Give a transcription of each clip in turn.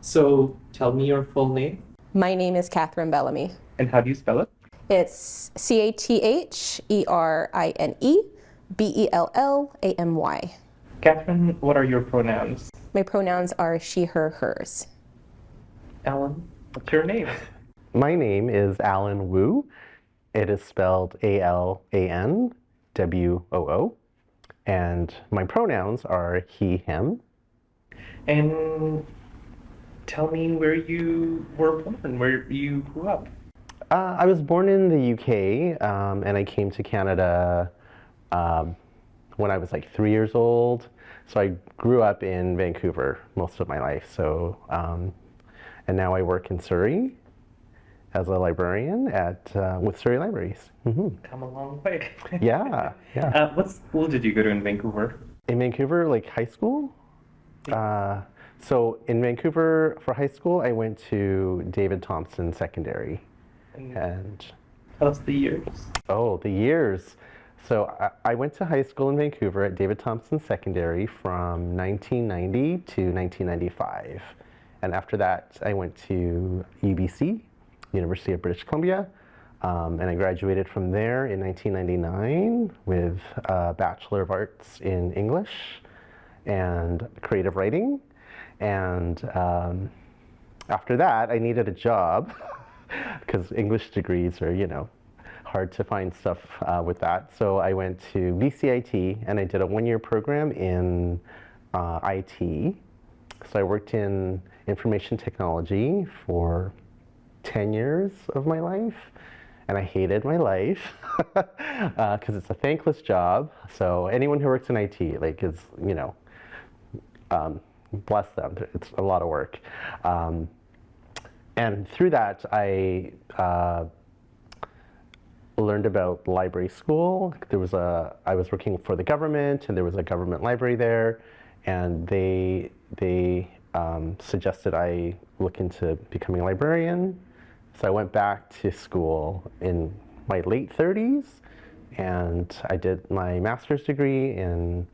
So tell me your full name My name is Catherine Bellamy. and how do you spell it? It's CATHERENEBELLAMY. Catherine, what are your pronouns? My pronouns are she, her, hers. Alan, what's your name? My name is Alan Wu. It is spelled ALANWOO. And my pronouns are he, him. And tell me where you were born, where you grew up. I was born in the UK, and I came to Canada when I was like 3 years old. So I grew up in Vancouver most of my life. So, and now I work in Surrey as a librarian with Surrey Libraries. Come a long way. Yeah. What school did you go to in Vancouver? In Vancouver, like high school? So in Vancouver for high school, I went to David Thompson Secondary. And tell us the years. Oh, the years. So I went to high school in Vancouver at David Thompson Secondary from 1990 to 1995. And after that, I went to UBC, University of British Columbia, and I graduated from there in 1999 with a Bachelor of Arts in English and creative writing. And after that, I needed a job because English degrees are, hard to find stuff with that. So I went to VCIT and I did a one-year program in IT. So I worked in information technology for 10 years of my life, and I hated my life because it's a thankless job. So anyone who works in IT, is, bless them. It's a lot of work. And through that, I learned about library school. I was working for the government, and there was a government library there, and they suggested I look into becoming a librarian. So I went back to school in my late 30s, and I did my master's degree in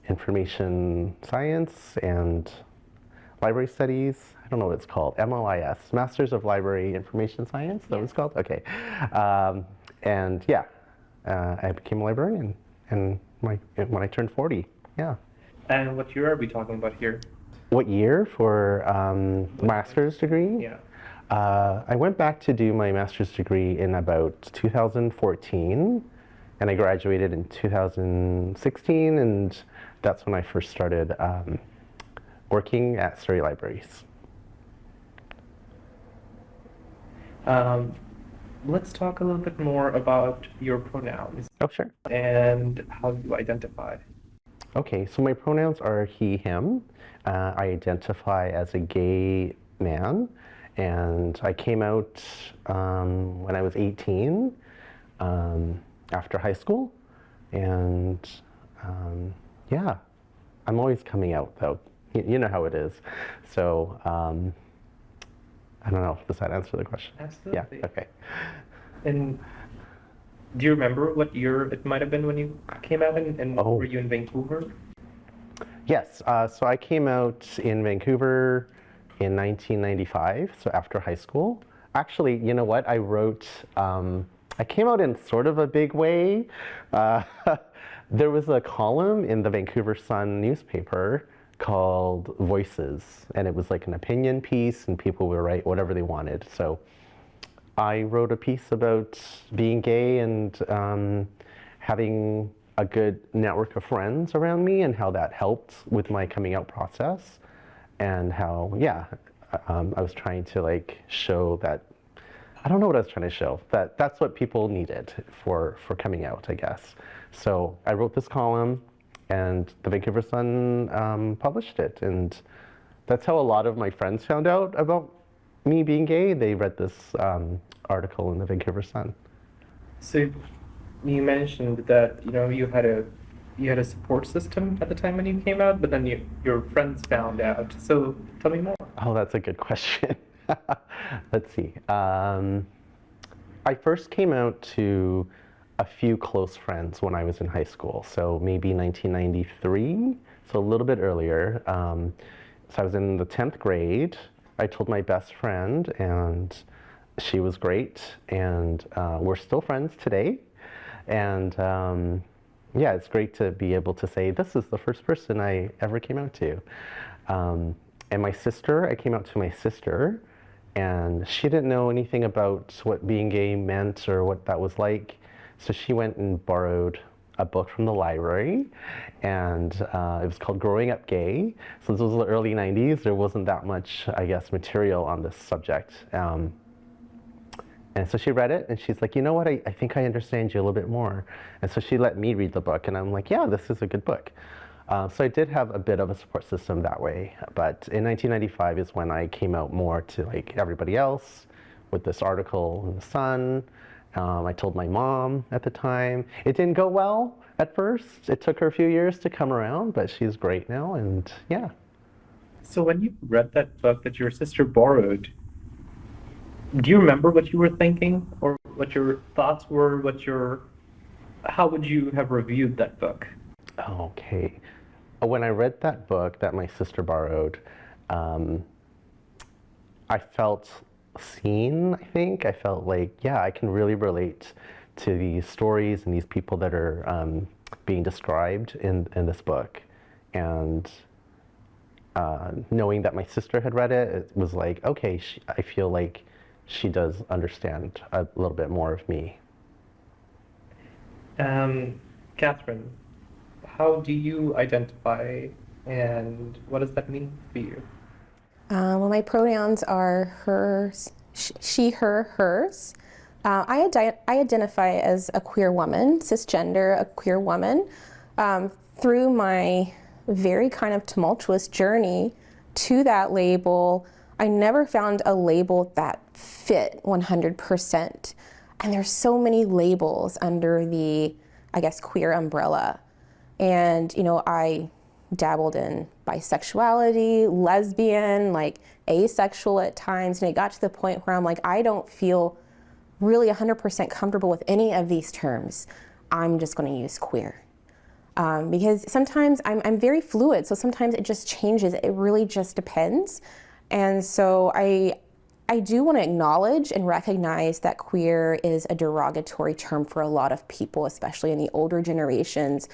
information science and library studies. I don't know what it's called, MLIS, Masters of Library Information Science, that was called? Okay. And yeah, I became a librarian when I turned 40, yeah. And what year are we talking about here? What year for master's degree? Yeah. I went back to do my master's degree in about 2014, and I graduated in 2016, and that's when I first started working at Surrey Libraries. Let's talk a little bit more about your pronouns. Oh, sure. And how you identify. Okay, so my pronouns are he, him. I identify as a gay man, and I came out when I was 18 after high school, and yeah, I'm always coming out though. You know how it is. So I don't know, does that answer the question? Absolutely. Yeah, okay. And do you remember what year it might have been when you came out, and were you in Vancouver? Yes, so I came out in Vancouver in 1995, so after high school. Actually, you know what, I came out in sort of a big way. There was a column in the Vancouver Sun newspaper called Voices, and it was like an opinion piece, and people would write whatever they wanted. So I wrote a piece about being gay and having a good network of friends around me, and how that helped with my coming out process, and how, yeah, I was trying to show that, I don't know what I was trying to show, that that's what people needed for coming out, I guess. So I wrote this column, and the Vancouver Sun published it, and that's how a lot of my friends found out about me being gay. They read this article in the Vancouver Sun. So you mentioned that you had a support system at the time when you came out, but then your friends found out. So tell me more. Oh, that's a good question. Let's see. I first came out to a few close friends when I was in high school, so maybe 1993, so a little bit earlier. So I was in the 10th grade, I told my best friend, and she was great, and we're still friends today. And yeah, it's great to be able to say, this is the first person I ever came out to. And my sister, I came out to my sister, and she didn't know anything about what being gay meant or what that was like. So she went and borrowed a book from the library, and it was called Growing Up Gay. Since it was the early 90s, there wasn't that much, I guess, material on this subject. And so she read it, and she's like, you know what, I think I understand you a little bit more. And so she let me read the book, and I'm like, yeah, this is a good book. So I did have a bit of a support system that way. But in 1995 is when I came out more to like everybody else with this article in the Sun. I told my mom at the time. It didn't go well at first. It took her a few years to come around, but she's great now, and yeah. So when you read that book that your sister borrowed, do you remember what you were thinking or what your thoughts were? How would you have reviewed that book? Okay. When I read that book that my sister borrowed, I felt seen, I think. I felt like, yeah, I can really relate to these stories and these people that are being described in this book. And knowing that my sister had read it, it was like, okay, I feel like she does understand a little bit more of me. Catherine, how do you identify and what does that mean for you? Well, my pronouns are hers, she, her, hers. I identify as a queer woman, cisgender, a queer woman. Through my very kind of tumultuous journey to that label, I never found a label that fit 100%. And there's so many labels under the, I guess, queer umbrella. And, you know, I dabbled in bisexuality, lesbian, like asexual at times. And it got to the point where I'm like, I don't feel really 100% comfortable with any of these terms. I'm just going to use queer. Because sometimes I'm very fluid. So sometimes it just changes. It really just depends. And so I do want to acknowledge and recognize that queer is a derogatory term for a lot of people, especially in the older generations,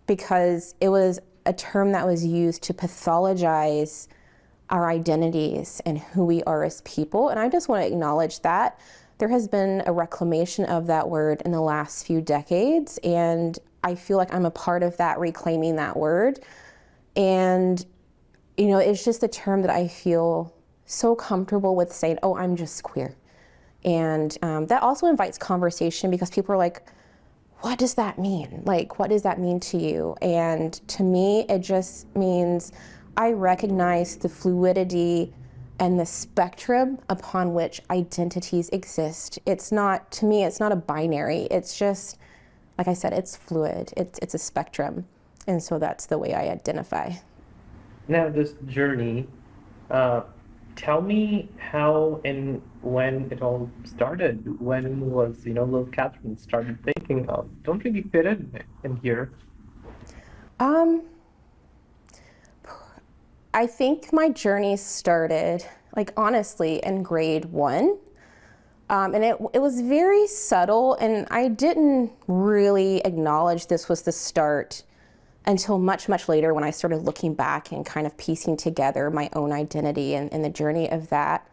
because it was a term that was used to pathologize our identities and who we are as people. And I just want to acknowledge that there has been a reclamation of that word in the last few decades, and I feel like I'm a part of that, reclaiming that word. And, you know, it's just a term that I feel so comfortable with saying, oh, I'm just queer. And that also invites conversation because people are like, what does that mean? Like, what does that mean to you? And to me, it just means I recognize the fluidity and the spectrum upon which identities exist. It's not, to me, it's not a binary. It's just, like I said, it's fluid. It's a spectrum. And so that's the way I identify. Now, this journey, tell me how and when it all started. When was, little Catherine started thinking, oh, don't really fit in here? I think my journey started, like, honestly, in grade 1. And it was very subtle, and I didn't really acknowledge this was the start until much, much later when I started looking back and kind of piecing together my own identity and the journey of that.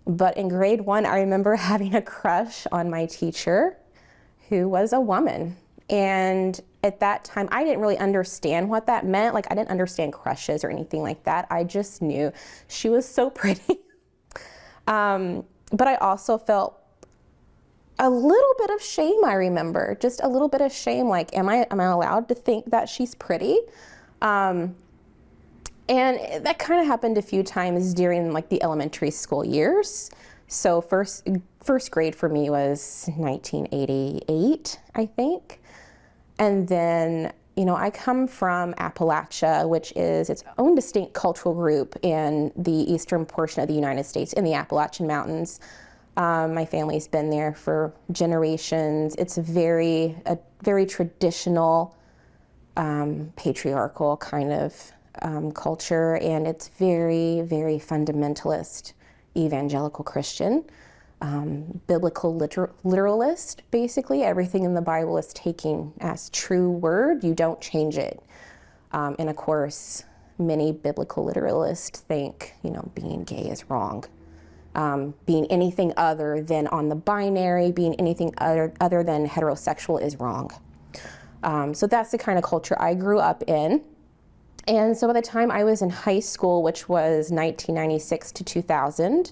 But in grade 1, I remember having a crush on my teacher who was a woman. And at that time, I didn't really understand what that meant. Like, I didn't understand crushes or anything like that. I just knew she was so pretty. But I also felt a little bit of shame, I remember. Just a little bit of shame, like, am I allowed to think that she's pretty? And that kind of happened a few times during, like, the elementary school years. So first grade for me was 1988, I think. And then, I come from Appalachia, which is its own distinct cultural group in the eastern portion of the United States, in the Appalachian Mountains. My family's been there for generations. It's a very traditional, patriarchal kind of culture, and it's very, very fundamentalist. evangelical Christian, biblical literalist, basically. Everything in the Bible is taken as true word. You don't change it. And of course, many biblical literalists think, being gay is wrong. Being anything other than on the binary, being anything other than heterosexual is wrong. So that's the kind of culture I grew up in. And so by the time I was in high school, which was 1996 to 2000,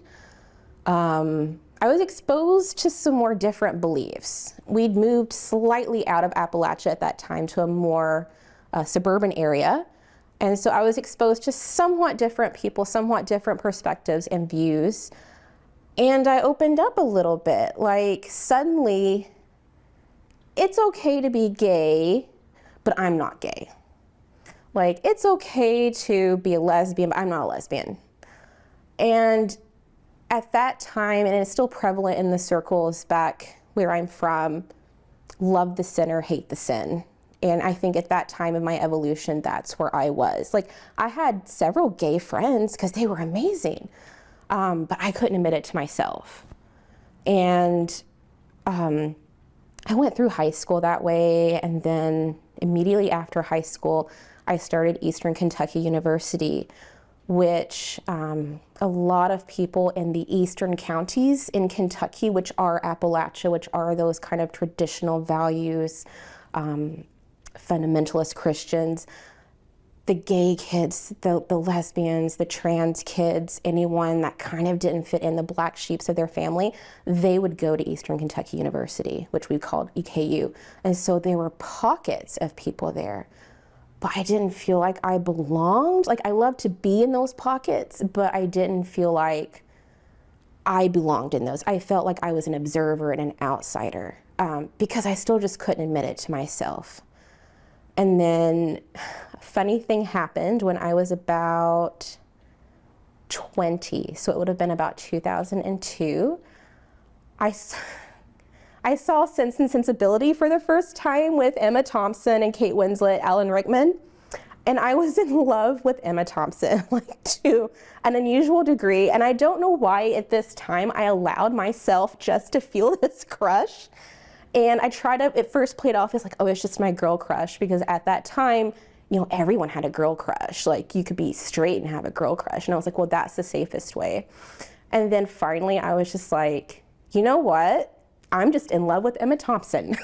I was exposed to some more different beliefs. We'd moved slightly out of Appalachia at that time to a more suburban area. And so I was exposed to somewhat different people, somewhat different perspectives and views. And I opened up a little bit. Like, suddenly, it's okay to be gay, but I'm not gay. Like, it's okay to be a lesbian, but I'm not a lesbian. And at that time, and it's still prevalent in the circles back where I'm from, love the sinner, hate the sin. And I think at that time in my evolution, that's where I was. Like, I had several gay friends because they were amazing, but I couldn't admit it to myself. And I went through high school that way, and then immediately after high school, I started Eastern Kentucky University, which a lot of people in the eastern counties in Kentucky, which are Appalachia, which are those kind of traditional values, fundamentalist Christians, the gay kids, the lesbians, the trans kids, anyone that kind of didn't fit in the black sheeps of their family, they would go to Eastern Kentucky University, which we called EKU. And so there were pockets of people there, but I didn't feel like I belonged. Like, I loved to be in those pockets, but I didn't feel like I belonged in those. I felt like I was an observer and an outsider because I still just couldn't admit it to myself. And then a funny thing happened when I was about 20, so it would have been about 2002. I saw Sense and Sensibility for the first time with Emma Thompson and Kate Winslet, Alan Rickman, and I was in love with Emma Thompson, like, to an unusual degree. And I don't know why at this time I allowed myself just to feel this crush. And I tried to, at first, play it off as like, oh, it's just my girl crush, because at that time, everyone had a girl crush. Like, you could be straight and have a girl crush. And I was like, well, that's the safest way. And then finally, I was just like, you know what? I'm just in love with Emma Thompson.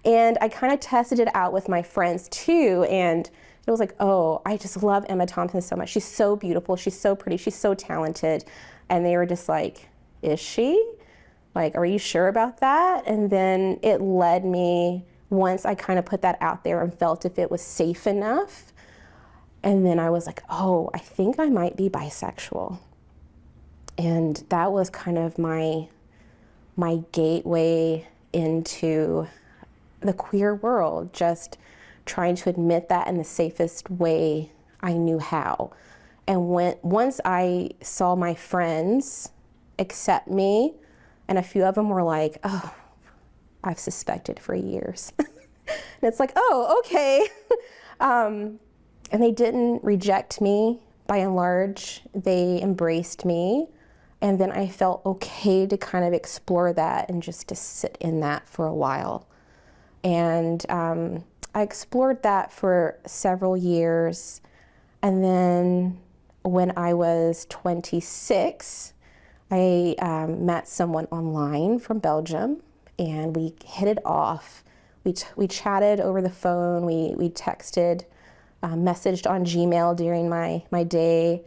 And I kind of tested it out with my friends too. And it was like, oh, I just love Emma Thompson so much. She's so beautiful. She's so pretty. She's so talented. And they were just like, is she? Like, are you sure about that? And then it led me, once I kind of put that out there and felt if it was safe enough. And then I was like, oh, I think I might be bisexual. And that was kind of my gateway into the queer world, just trying to admit that in the safest way I knew how. And once I saw my friends accept me, and a few of them were like, oh, I've suspected for years. And it's like, oh, okay. And they didn't reject me by and large. They embraced me. And then I felt okay to kind of explore that and just to sit in that for a while. And I explored that for several years. And then when I was 26, I met someone online from Belgium, and we hit it off. We chatted over the phone, we texted, messaged on Gmail during my day,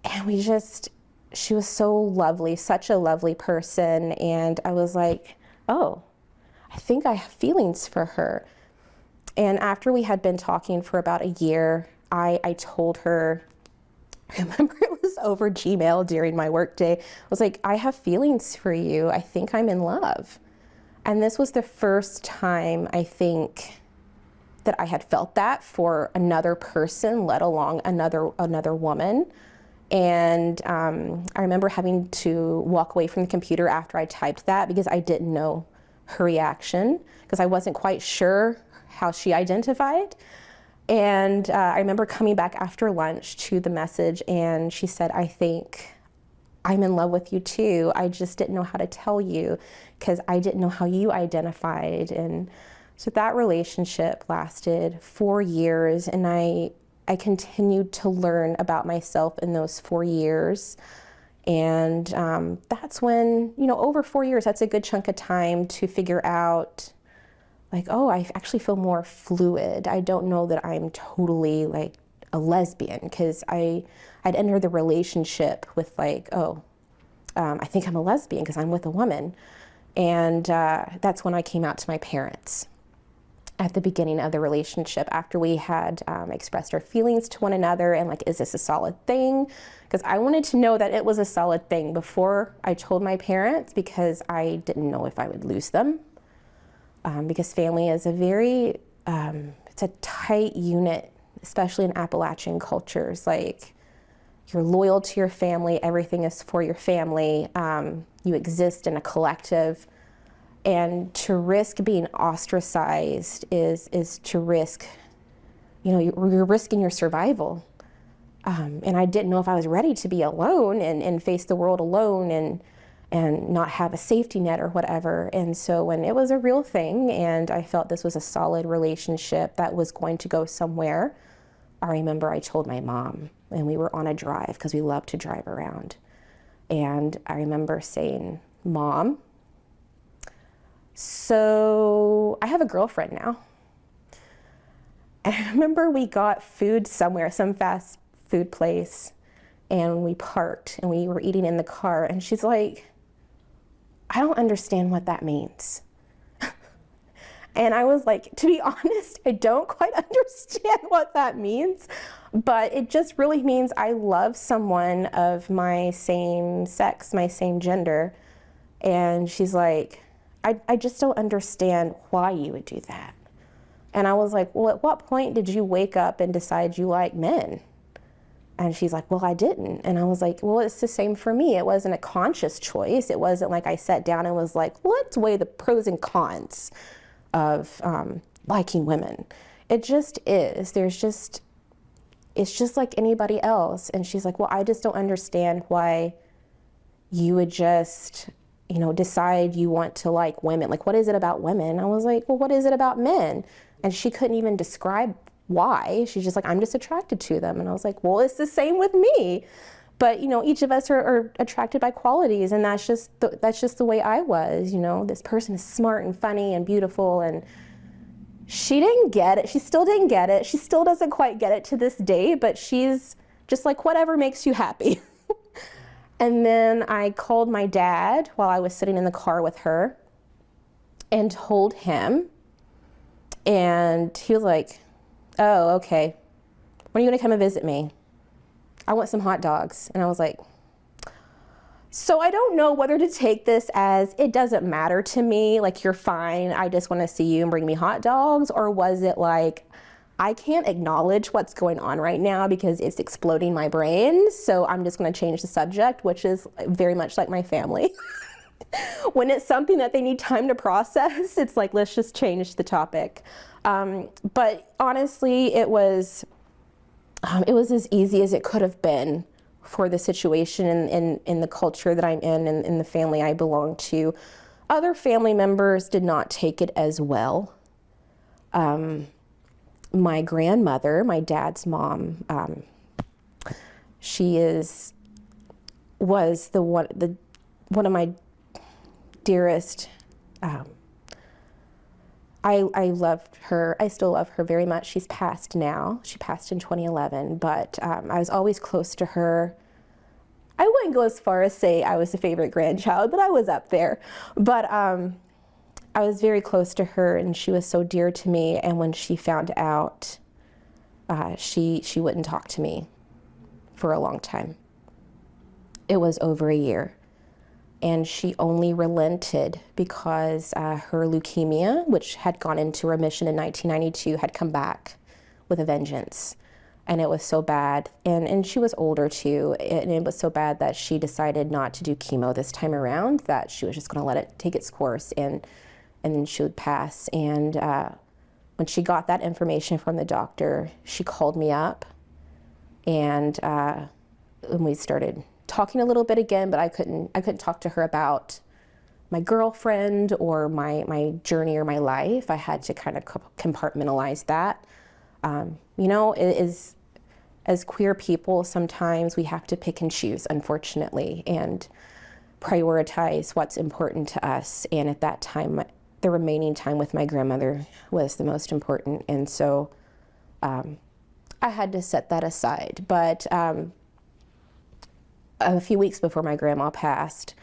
and she was so lovely, such a lovely person, and I was like, oh, I think I have feelings for her. And after we had been talking for about a year, I told her, I remember it was over Gmail during my work day. I was like, I have feelings for you. I think I'm in love. And this was the first time, I think, that I had felt that for another person, let alone another woman. And I remember having to walk away from the computer after I typed that because I didn't know her reaction, because I wasn't quite sure how she identified. And I remember coming back after lunch to the message, and she said, I think I'm in love with you too. I just didn't know how to tell you because I didn't know how you identified. And so that relationship lasted 4 years, and I continued to learn about myself in those 4 years. And that's when, over 4 years, that's a good chunk of time to figure out, like, oh, I actually feel more fluid. I don't know that I'm totally like a lesbian, because I'd entered the relationship with like, I think I'm a lesbian because I'm with a woman. And that's when I came out to my parents at the beginning of the relationship, after we had expressed our feelings to one another and like, is this a solid thing? Because I wanted to know that it was a solid thing before I told my parents, because I didn't know if I would lose them. Because family is a very, it's a tight unit, especially in Appalachian cultures. Like, you're loyal to your family, everything is for your family, you exist in a collective. And to risk being ostracized is to risk, you're risking your survival. And I didn't know if I was ready to be alone and face the world alone and not have a safety net or whatever. And so when it was a real thing and I felt this was a solid relationship that was going to go somewhere, I remember I told my mom, and we were on a drive because we love to drive around. And I remember saying, Mom, so I have a girlfriend now. And I remember we got food somewhere, some fast food place, and we parked and we were eating in the car, and she's like, I don't understand what that means. And I was like, to be honest, I don't quite understand what that means, but it just really means I love someone of my same sex, my same gender. And she's like, I just don't understand why you would do that. And I was like, well, at what point did you wake up and decide you like men? And she's like, well, I didn't. And I was like, well, it's the same for me. It wasn't a conscious choice. It wasn't like I sat down and was like, let's weigh the pros and cons of liking women. It just is. It's just like anybody else. And she's like, well, I just don't understand why you would just, decide you want to like women. Like, what is it about women? I was like, well, what is it about men? And she couldn't even describe why. She's just like, I'm just attracted to them. And I was like, well, it's the same with me. But, each of us are attracted by qualities, and that's just the way I was. This person is smart and funny and beautiful, and she didn't get it. She still didn't get it. She still doesn't quite get it to this day, but she's just like, whatever makes you happy. And then I called my dad while I was sitting in the car with her and told him, and he was like, oh, okay. When are you gonna come and visit me? I want some hot dogs. And I was like, so I don't know whether to take this as it doesn't matter to me, like you're fine, I just want to see you and bring me hot dogs, or was it like, I can't acknowledge what's going on right now because it's exploding my brain, so I'm just going to change the subject, which is very much like my family. When it's something that they need time to process, it's like, let's just change the topic. But honestly, it was as easy as it could have been for the situation in the culture that I'm in and in the family I belong to. Other family members did not take it as well. My grandmother, my dad's mom, she was one of my dearest. I loved her. I still love her very much. She's passed now. She passed in 2011, but I was always close to her. I wouldn't go as far as say I was the favorite grandchild, but I was up there. But I was very close to her, and she was so dear to me. And when she found out, she wouldn't talk to me for a long time. It was over a year. And she only relented because her leukemia, which had gone into remission in 1992, had come back with a vengeance. And it was so bad. And she was older too. And it was so bad that she decided not to do chemo this time around, that she was just going to let it take its course and then she would pass. And when she got that information from the doctor, she called me up and we started talking a little bit again, but I couldn't talk to her about my girlfriend or my journey or my life. I had to kind of compartmentalize that. You know, as queer people, sometimes we have to pick and choose, unfortunately, and prioritize what's important to us. And at that time, the remaining time with my grandmother was the most important. And so I had to set that aside. But a few weeks before my grandma passed,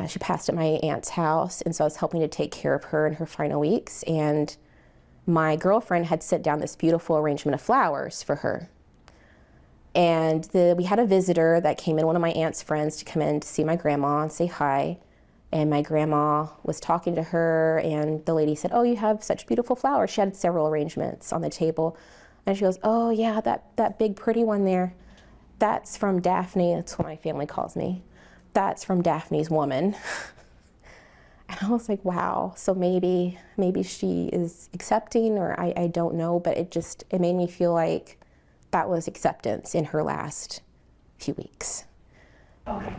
she passed at my aunt's house, and so I was helping to take care of her in her final weeks. And my girlfriend had sent down this beautiful arrangement of flowers for her. And we had a visitor that came in, one of my aunt's friends, to come in to see my grandma and say hi. And my grandma was talking to her, and the lady said, "Oh, you have such beautiful flowers." She had several arrangements on the table. And she goes, "Oh, yeah, that big pretty one there, that's from Daphne." That's what my family calls me. "That's from Daphne's woman." And I was like, wow, so maybe she is accepting, or I don't know, but it made me feel like that was acceptance in her last few weeks. Okay.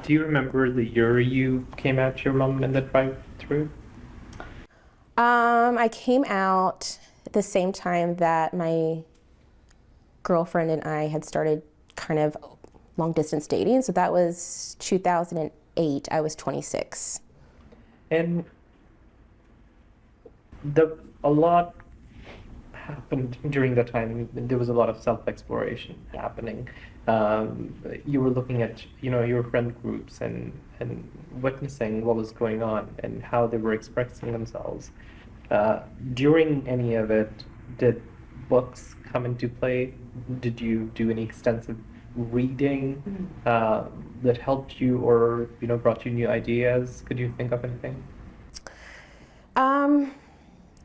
Do you remember the year you came out to your mom in the drive-through? I came out at the same time that my girlfriend and I had started kind of long distance dating. So that was 2008. I was 26. And a lot happened during that time. There was a lot of self-exploration happening. You were looking at, your friend groups and witnessing what was going on and how they were expressing themselves. During any of it, did books come into play? Did you do any extensive reading that helped you, or brought you new ideas? Could you think of anything?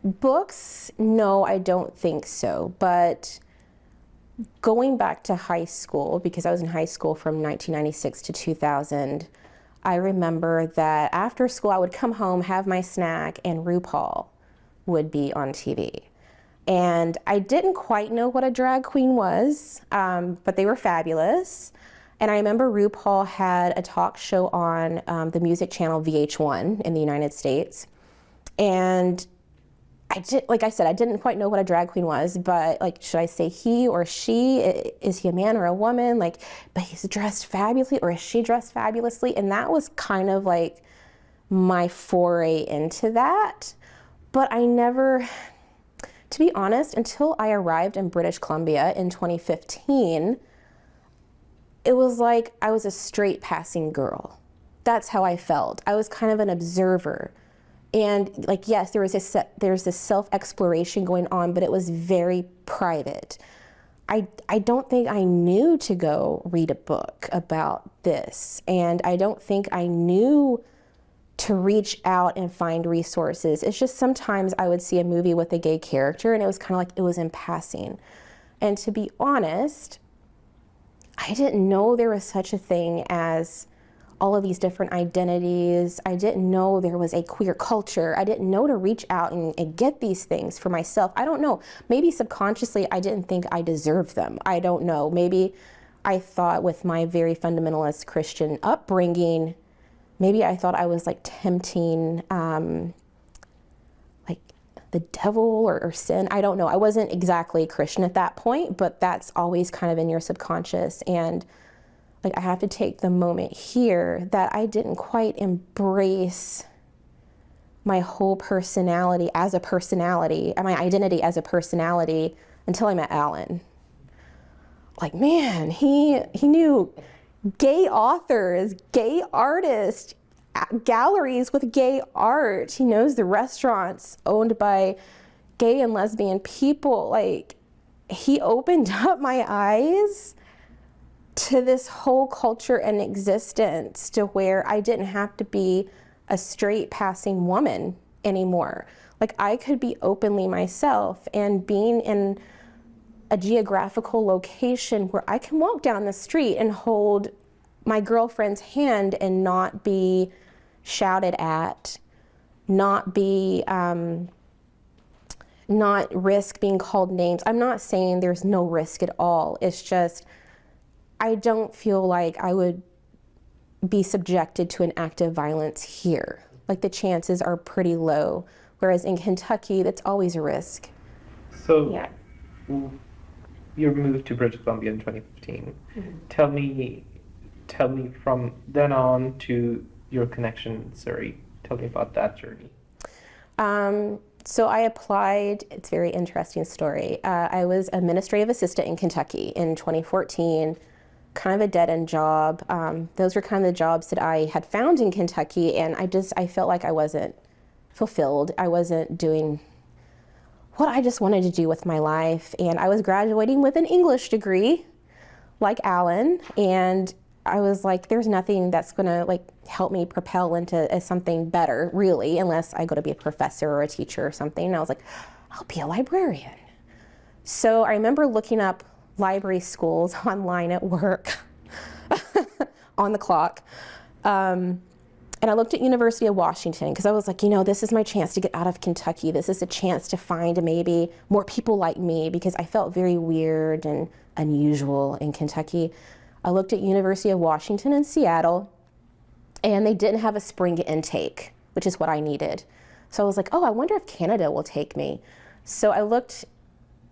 Books, no, I don't think so. But going back to high school, because I was in high school from 1996 to 2000, I remember that after school I would come home, have my snack, and RuPaul would be on TV. And I didn't quite know what a drag queen was, but they were fabulous. And I remember RuPaul had a talk show on the music channel VH1 in the United States. And like I said, I didn't quite know what a drag queen was, but should I say he or she? Is he a man or a woman? But he's dressed fabulously, or is she dressed fabulously? And that was kind of like my foray into that. But I never, to be honest, until I arrived in British Columbia in 2015, it was like I was a straight passing girl. That's how I felt. I was kind of an observer. And yes, there's this self-exploration going on, but it was very private. I don't think I knew to go read a book about this. And I don't think I knew to reach out and find resources. It's just sometimes I would see a movie with a gay character, and it was kind of like it was in passing. And to be honest, I didn't know there was such a thing as all of these different identities. I didn't know there was a queer culture. I didn't know to reach out and get these things for myself. I don't know. Maybe subconsciously I didn't think I deserved them. I don't know. Maybe I thought, with my very fundamentalist Christian upbringing, maybe I thought I was tempting the devil or sin. I don't know. I wasn't exactly Christian at that point, but that's always kind of in your subconscious. And I have to take the moment here that I didn't quite embrace my whole personality as a personality, my identity as a personality, until I met Alan. Man, he knew gay authors, gay artists, galleries with gay art. He knows the restaurants owned by gay and lesbian people. He opened up my eyes to this whole culture and existence, to where I didn't have to be a straight passing woman anymore. I could be openly myself, and being in a geographical location where I can walk down the street and hold my girlfriend's hand and not be shouted at, not risk being called names. I'm not saying there's no risk at all. It's just, I don't feel like I would be subjected to an act of violence here. Like the chances are pretty low, whereas in Kentucky, that's always a risk. So Yeah. you moved to British Columbia in 2015. Tell me from then on to your connection in Surrey. Tell me about that journey. So I applied, it's a very interesting story. I was administrative assistant in Kentucky in 2014, kind of a dead-end job. Those were kind of the jobs that I had found in Kentucky, and I felt like I wasn't fulfilled. I wasn't doing what I just wanted to do with my life. And I was graduating with an English degree, like Alan, and I was like, there's nothing that's gonna like help me propel into something better, really, unless I go to be a professor or a teacher or something. And I was like, I'll be a librarian. So I remember looking up library schools online at work on the clock. And I looked at University of Washington because I was like, this is my chance to get out of Kentucky. This is a chance to find maybe more people like me, because I felt very weird and unusual in Kentucky. I looked at University of Washington in Seattle, and they didn't have a spring intake, which is what I needed. So I was like, oh, I wonder if Canada will take me. So I looked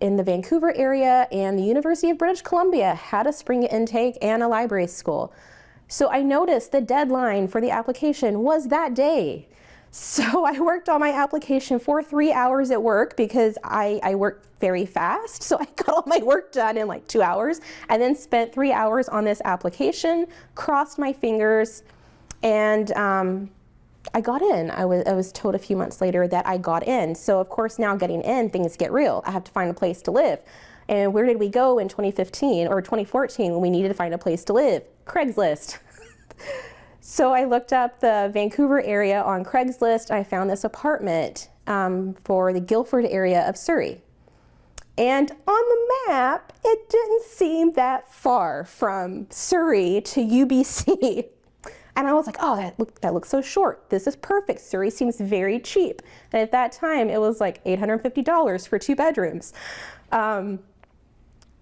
in the Vancouver area, and the University of British Columbia had a spring intake and a library school. So I noticed the deadline for the application was that day. So I worked on my application for 3 hours at work, because I work very fast. So I got all my work done in like 2 hours, and then spent 3 hours on this application, crossed my fingers, and I got in. I was told a few months later that I got in. So of course, now getting in, things get real. I have to find a place to live. And where did we go in 2015 or 2014 when we needed to find a place to live? Craigslist. So I looked up the Vancouver area on Craigslist. I found this apartment for the Guildford area of Surrey. And on the map, it didn't seem that far from Surrey to UBC. And I was like, oh, that looks so short. This is perfect. Surrey seems very cheap. And at that time, it was like $850 for 2 bedrooms.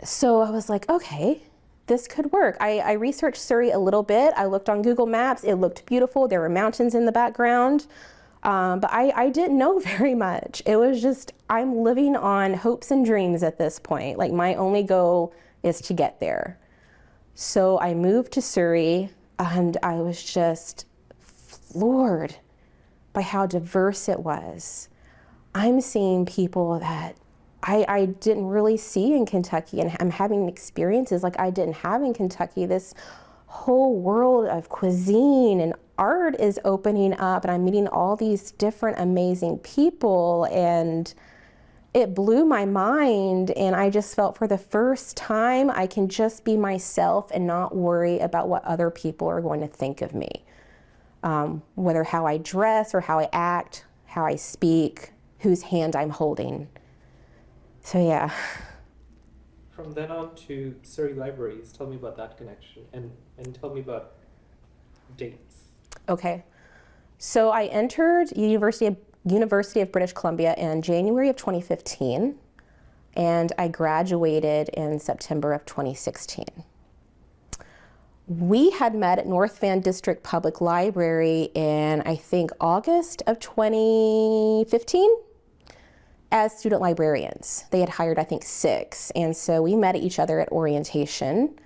So I was like, okay, this could work. I researched Surrey a little bit. I looked on Google Maps. It looked beautiful. There were mountains in the background. But I didn't know very much. It was just, I'm living on hopes and dreams at this point. Like, my only goal is to get there. So I moved to Surrey, and I was just floored by how diverse it was. I'm seeing people that I didn't really see in Kentucky, and I'm having experiences like I didn't have in Kentucky. This whole world of cuisine and art is opening up, and I'm meeting all these different amazing people, and it blew my mind. And I just felt for the first time I can just be myself and not worry about what other people are going to think of me, whether how I dress or how I act, how I speak, whose hand I'm holding. So yeah. From then on to Surrey Libraries, tell me about that connection, and tell me about dates. Okay. So I entered University of British Columbia in January of 2015, and I graduated in September of 2016. We had met at North Van District Public Library in, I think, August of 2015 as student librarians. They had hired, I think, 6, and so we met each other at orientation.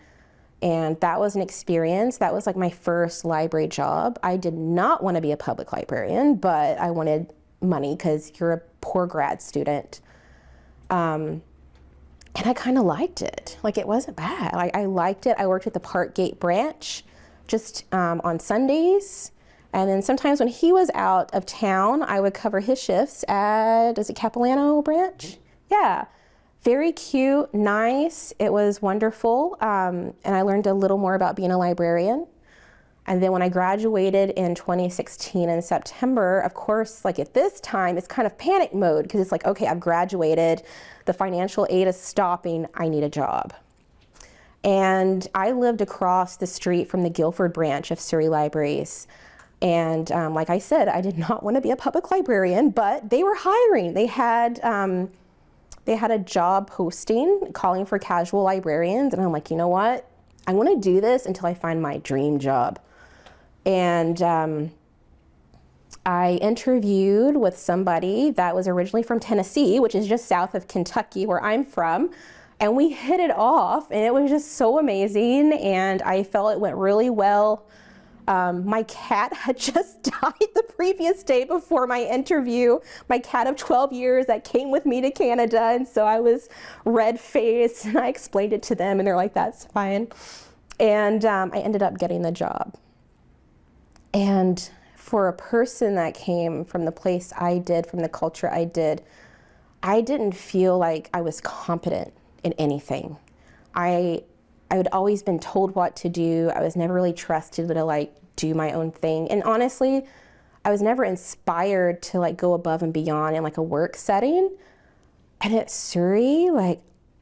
And that was an experience. That was like my first library job. I did not want to be a public librarian, but I wanted money because you're a poor grad student. And I kind of liked it. Like, it wasn't bad. I liked it. I worked at the Parkgate branch just on Sundays. And then sometimes when he was out of town, I would cover his shifts at, is it Capilano branch? Yeah. Very cute, nice. It was wonderful. And I learned a little more about being a librarian. And then when I graduated in 2016 in September, of course, like at this time, it's kind of panic mode, because it's like, okay, I've graduated, the financial aid is stopping, I need a job. And I lived across the street from the Guildford branch of Surrey Libraries. And like I said, I did not want to be a public librarian, but they were hiring. They had a job posting calling for casual librarians, and I'm like, you know what? I want to do this until I find my dream job. And I interviewed with somebody that was originally from Tennessee, which is just south of Kentucky, where I'm from. And we hit it off, and it was just so amazing. And I felt it went really well. My cat had just died the previous day before my interview. My cat of 12 years that came with me to Canada. And so I was red-faced, and I explained it to them, and they're like, that's fine. And I ended up getting the job. And for a person that came from the place I did, from the culture I did, I didn't feel like I was competent in anything. I had always been told what to do. I was never really trusted to like do my own thing. And honestly, I was never inspired to like go above and beyond in like a work setting. And at Surrey, like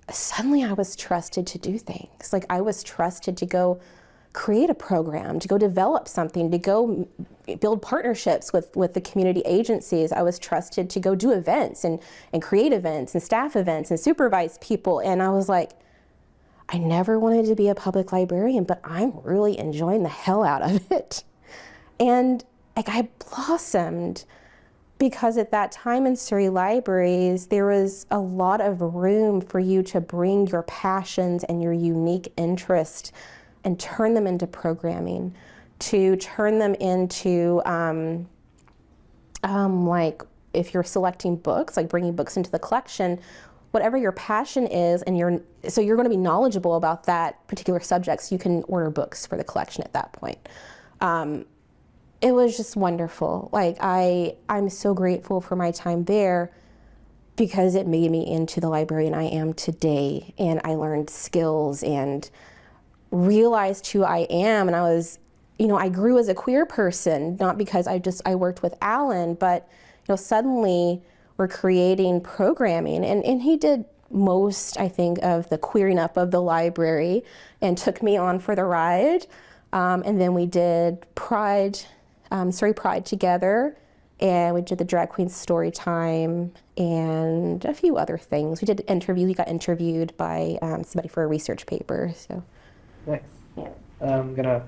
suddenly I was trusted to do things. Like I was trusted to go create a program, to go develop something, to go build partnerships with the community agencies. I was trusted to go do events and create events and staff events and supervise people. And I was like, I never wanted to be a public librarian, but I'm really enjoying the hell out of it. And like I blossomed because at that time in Surrey Libraries, there was a lot of room for you to bring your passions and your unique interest and turn them into programming, to turn them into like if you're selecting books, like bringing books into the collection, whatever your passion is, and you're going to be knowledgeable about that particular subject, so you can order books for the collection at that point. It was just wonderful. Like I'm so grateful for my time there because it made me into the librarian I am today, and I learned skills and realized who I am. And I was, I grew as a queer person, not because I worked with Alan, but suddenly we're creating programming, and he did most, I think, of the queering up of the library and took me on for the ride. And then we did Pride, Surrey Pride together, and we did the Drag Queen Story Time and a few other things. We did interviews. We got interviewed by somebody for a research paper. So. Nice. Yeah. I'm gonna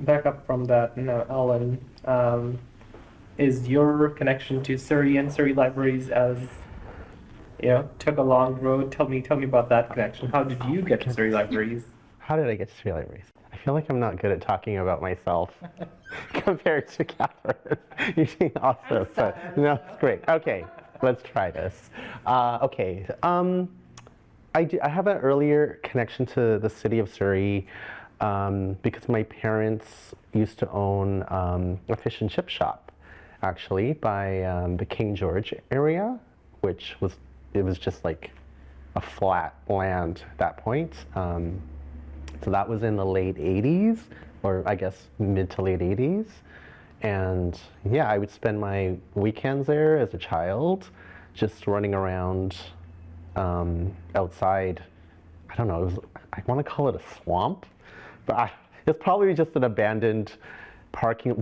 back up from that now, Alan. Is your connection to Surrey and Surrey Libraries as took a long road? Tell me about that connection. How did you get to Surrey Libraries? How did I get to Surrey Libraries? I feel like I'm not good at talking about myself compared to Catherine. You're doing awesome. But no, it's great. Okay, let's try this. Okay. I have an earlier connection to the city of Surrey because my parents used to own a fish and chip shop, actually, by the King George area, which was just like a flat land at that point. So that was in the late 80s, or I guess mid to late 80s. And yeah, I would spend my weekends there as a child, just running around outside. I don't know, I want to call it a swamp, but it's probably just an abandoned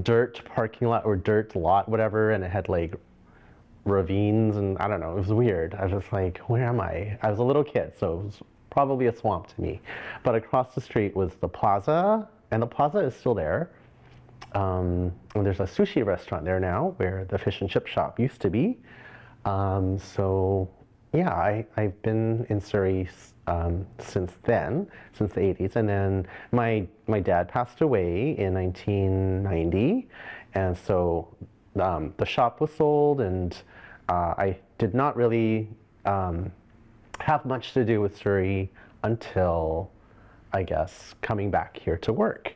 dirt parking lot or dirt lot, whatever, and it had like ravines, and I don't know, it was weird. I was just like, where am I? I was a little kid, so it was probably a swamp to me. But across the street was the plaza, and the plaza is still there. And there's a sushi restaurant there now where the fish and chip shop used to be. So yeah, I've been in Surrey since then, since the 80s. And then my dad passed away in 1990. And so the shop was sold, and I did not really have much to do with Surrey until, I guess, coming back here to work.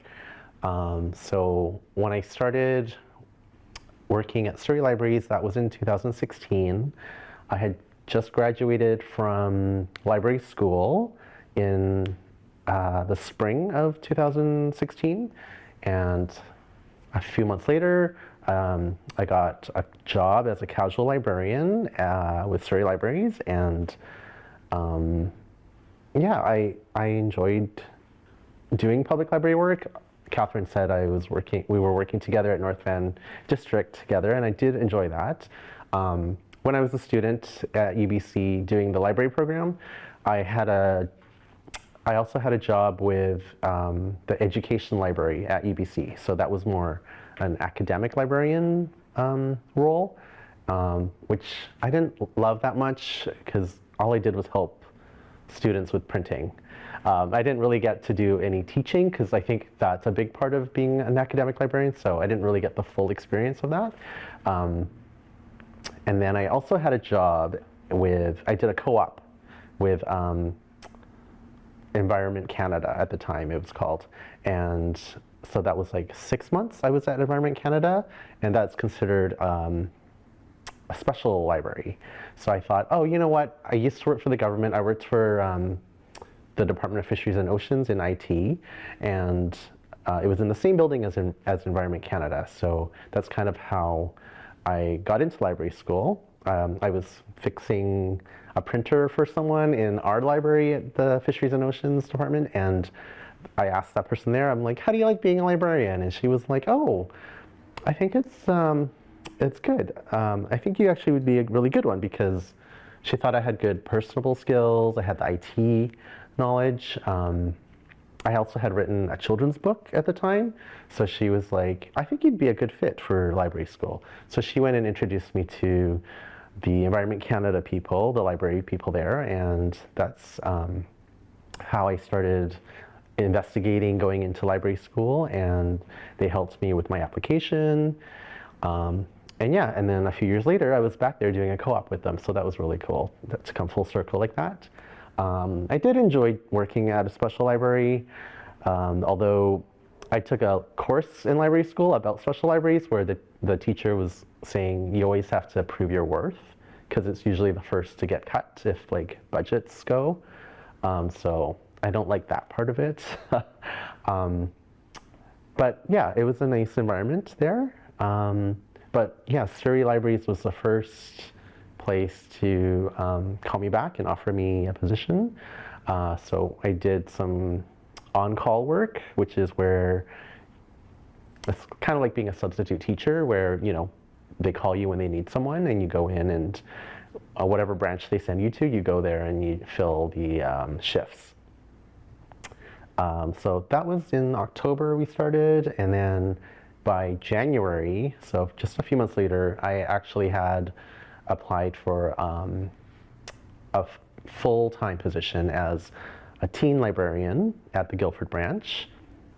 So when I started working at Surrey Libraries, that was in 2016. I had just graduated from library school in the spring of 2016, and a few months later, I got a job as a casual librarian with Surrey Libraries, and yeah, I enjoyed doing public library work. Catherine said we were working together at North Van District together, and I did enjoy that. When I was a student at UBC doing the library program, I had a I also had a job with the education library at UBC. So that was more an academic librarian role, which I didn't love that much because all I did was help students with printing. I didn't really get to do any teaching because I think that's a big part of being an academic librarian, so I didn't really get the full experience of that. And then I also had a job I did a co-op with Environment Canada at the time, it was called. And so that was like 6 months I was at Environment Canada, and that's considered a special library. So I thought, oh, you know what? I used to work for the government. I worked for the Department of Fisheries and Oceans in IT, and it was in the same building as Environment Canada. So that's kind of how I got into library school. I was fixing a printer for someone in our library at the Fisheries and Oceans Department, and I asked that person there, I'm like, how do you like being a librarian? And she was like, oh, I think it's good. I think you actually would be a really good one, because she thought I had good personable skills. I had the IT knowledge. I also had written a children's book at the time. So she was like, I think you'd be a good fit for library school. So she went and introduced me to the Environment Canada people, the library people there. And that's how I started investigating going into library school. And they helped me with my application. And yeah, and then a few years later, I was back there doing a co-op with them. So that was really cool to come full circle like that. I did enjoy working at a special library, although I took a course in library school about special libraries where the teacher was saying you always have to prove your worth, because it's usually the first to get cut if like budgets go. So I don't like that part of it. But yeah, it was a nice environment there. But yeah, Surrey Libraries was the first place to call me back and offer me a position. So I did some on-call work, which is where it's kind of like being a substitute teacher, where, you know, they call you when they need someone and you go in and whatever branch they send you to, you go there and you fill the shifts. So that was in October we started, and then by January, so just a few months later, I actually had applied for a full-time position as a teen librarian at the Guildford branch,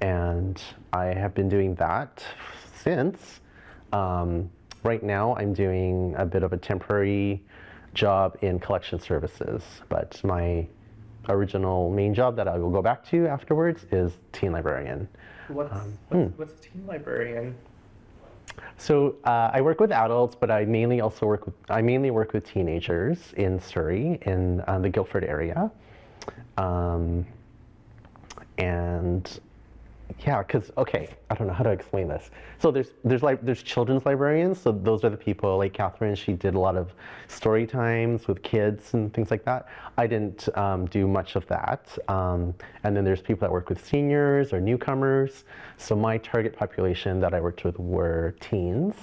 and I have been doing that since. Right now I'm doing a bit of a temporary job in collection services, but my original main job that I will go back to afterwards is teen librarian. What's a teen librarian? So I work with adults, but I mainly work with teenagers in Surrey, in the Guildford area, and yeah, because okay, I don't know how to explain this. So there's children's librarians. So those are the people like Catherine. She did a lot of story times with kids and things like that. I didn't do much of that. And then there's people that work with seniors or newcomers. So my target population that I worked with were teens.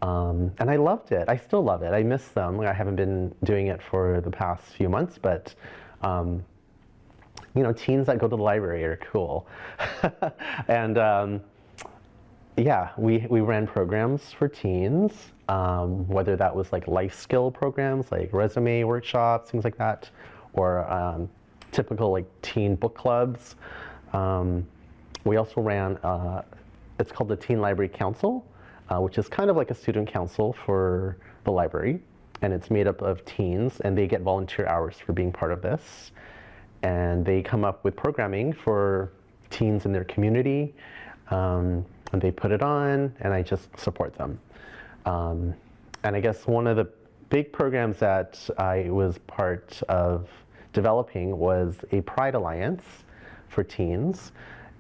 And I loved it. I still love it. I miss them. I haven't been doing it for the past few months, but you know, teens that go to the library are cool. And yeah, we ran programs for teens, whether that was like life skill programs, like resume workshops, things like that, or typical like teen book clubs. We also ran, it's called the Teen Library Council, which is kind of like a student council for the library. And it's made up of teens, and they get volunteer hours for being part of this. And they come up with programming for teens in their community, and they put it on, and I just support them. And I guess one of the big programs that I was part of developing was a Pride Alliance for teens,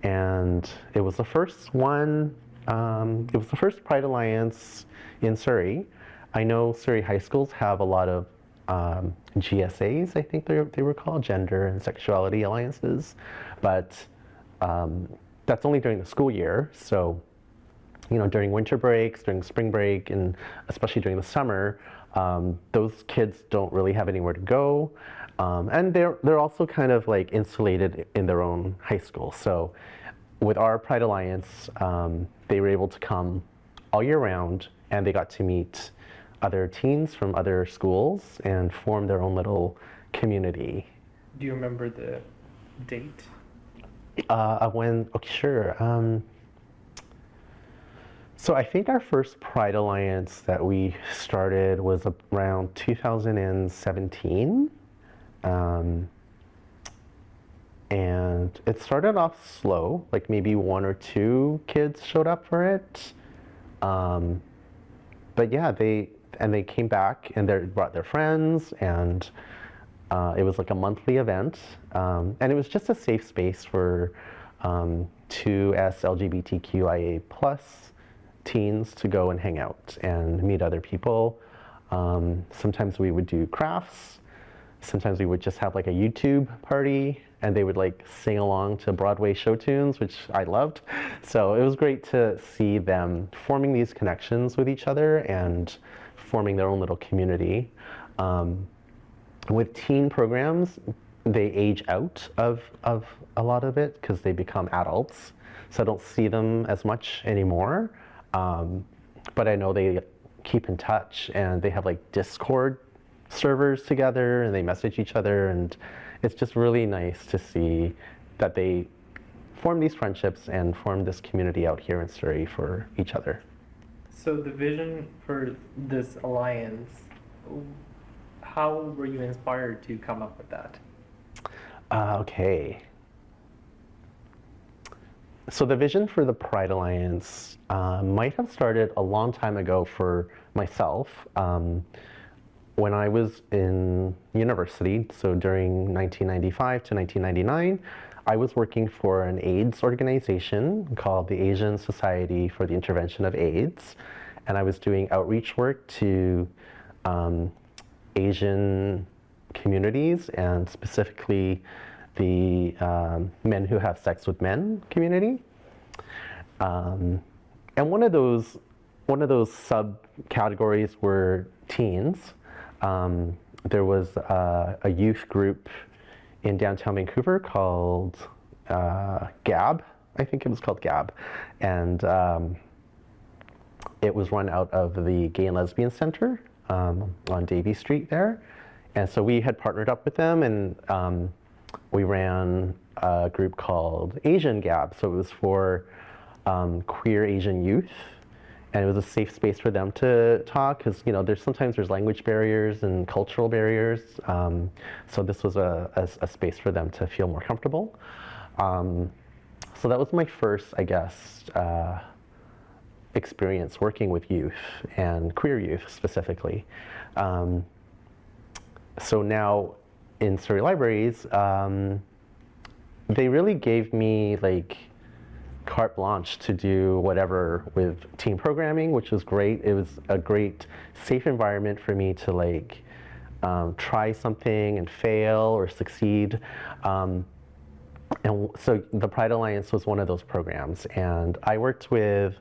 and it was the first one. It was the first Pride Alliance in Surrey. I know Surrey high schools have a lot of GSAs, I think they were called, Gender and Sexuality Alliances, but that's only during the school year. So, you know, during winter breaks, during spring break, and especially during the summer, those kids don't really have anywhere to go. And they're also kind of like insulated in their own high school. So with our Pride Alliance, they were able to come all year round, and they got to meet other teens from other schools and form their own little community. Do you remember the date? Okay, sure. So I think our first Pride Alliance that we started was around 2017. And it started off slow, like maybe 1 or 2 kids showed up for it. But yeah, they came back and they brought their friends, and it was like a monthly event. And it was just a safe space for 2S LGBTQIA plus teens to go and hang out and meet other people. Sometimes we would do crafts. Sometimes we would just have like a YouTube party, and they would like sing along to Broadway show tunes, which I loved. So it was great to see them forming these connections with each other and forming their own little community. With teen programs, they age out of a lot of it because they become adults. So I don't see them as much anymore. But I know they keep in touch, and they have like Discord servers together, and they message each other, and it's just really nice to see that they form these friendships and form this community out here in Surrey for each other. So the vision for this alliance, how were you inspired to come up with that? Okay. So the vision for the Pride Alliance might have started a long time ago for myself. When I was in university, so during 1995 to 1999, I was working for an AIDS organization called the Asian Society for the Intervention of AIDS, and I was doing outreach work to Asian communities, and specifically the men who have sex with men community. And one of those subcategories were teens. There was a youth group in downtown Vancouver called GAB. I think it was called GAB. And it was run out of the Gay and Lesbian Center on Davie Street there. And so we had partnered up with them, and we ran a group called Asian GAB. So it was for queer Asian youth. And it was a safe space for them to talk, because sometimes there's language barriers and cultural barriers. So this was a space for them to feel more comfortable. So that was my first, I guess, experience working with youth and queer youth specifically. So now in Surrey Libraries, they really gave me like carte blanche to do whatever with teen programming, which was great. It was a great safe environment for me to like try something and fail or succeed. And so the Pride Alliance was one of those programs, and I worked with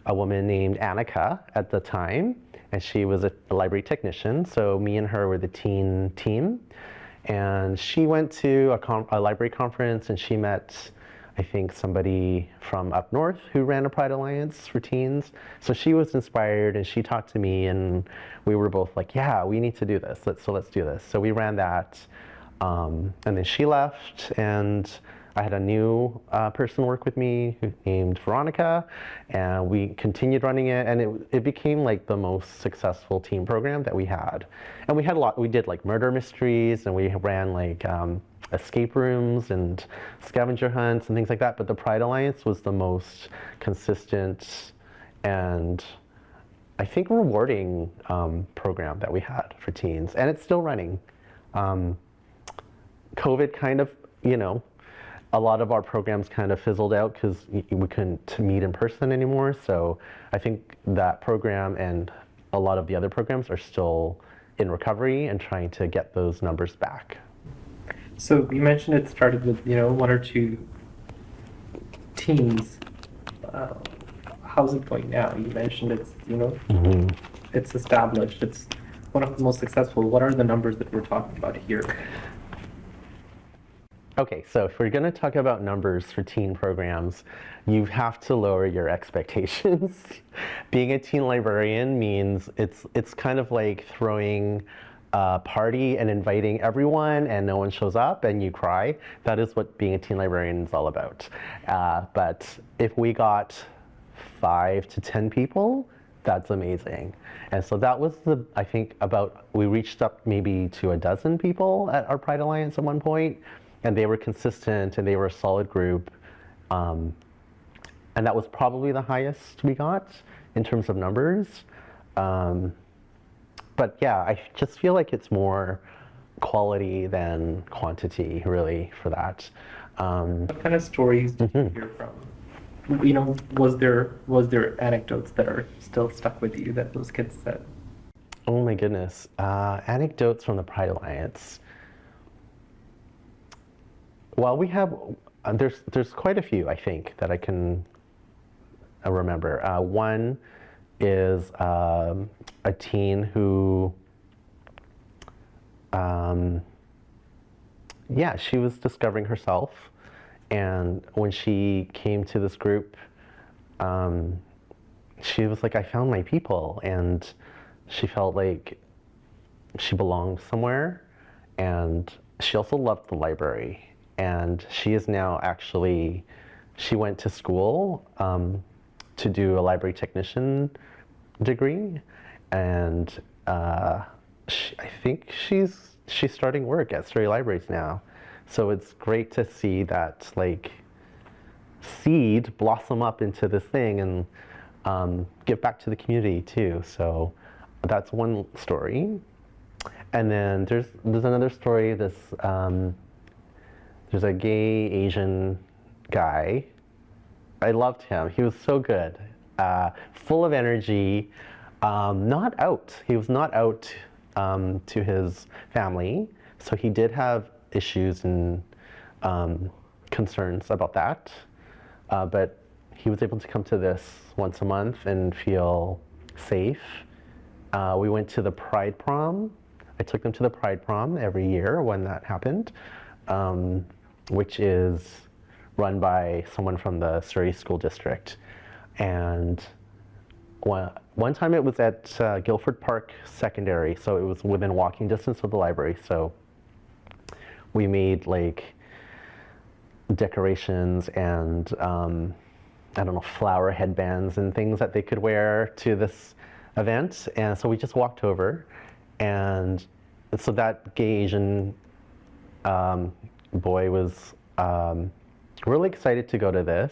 a woman named Annika at the time, and she was a library technician. So me and her were the teen team, and she went to a library conference, and she met, I think, somebody from up north who ran a Pride Alliance for teens. So she was inspired, and she talked to me, and we were both like, yeah, we need to do this. Let's do this. So we ran that, and then she left, and I had a new person work with me named Veronica, and we continued running it, and it became like the most successful teen program that we had. And we did like murder mysteries, and we ran like escape rooms and scavenger hunts and things like that, but the Pride Alliance was the most consistent and I think rewarding program that we had for teens, and it's still running. COVID kind of, a lot of our programs kind of fizzled out because we couldn't meet in person anymore, so I think that program and a lot of the other programs are still in recovery and trying to get those numbers back. So you mentioned it started with 1 or 2 teens. How's it going now? You mentioned it's it's established. It's one of the most successful. What are the numbers that we're talking about here? Okay, so if we're going to talk about numbers for teen programs, you have to lower your expectations. Being a teen librarian means it's kind of like throwing a party and inviting everyone and no one shows up and you cry. That is what being a teen librarian is all about. But if we got 5 to 10 people, that's amazing. And so that was I think we reached up maybe to a dozen people at our Pride Alliance at one point. And they were consistent and they were a solid group. And that was probably the highest we got in terms of numbers. But yeah, I just feel like it's more quality than quantity, really, for that. What kind of stories did you hear from? You know, was there anecdotes that are still stuck with you that those kids said? Oh my goodness. Anecdotes from the Pride Alliance. Well, we have, there's quite a few, I think, that I can remember. One is a teen who, yeah, she was discovering herself. And when she came to this group, she was like, I found my people. And she felt like she belonged somewhere. And she also loved the library. And she is now she went to school to do a library technician degree, and I think she's starting work at Surrey Libraries now. So it's great to see that like seed blossom up into this thing and give back to the community too. So that's one story. And then there's another story. There's a gay Asian guy. I loved him. He was so good, full of energy, not out. He was not out to his family, so he did have issues and concerns about that. But he was able to come to this once a month and feel safe. We went to the Pride Prom. I took them to the Pride Prom every year when that happened. Which is run by someone from the Surrey School District. And one time it was at Guildford Park Secondary, so it was within walking distance of the library. So we made like decorations and I don't know, flower headbands and things that they could wear to this event. And so we just walked over, and so that gay Asian boy was really excited to go to this.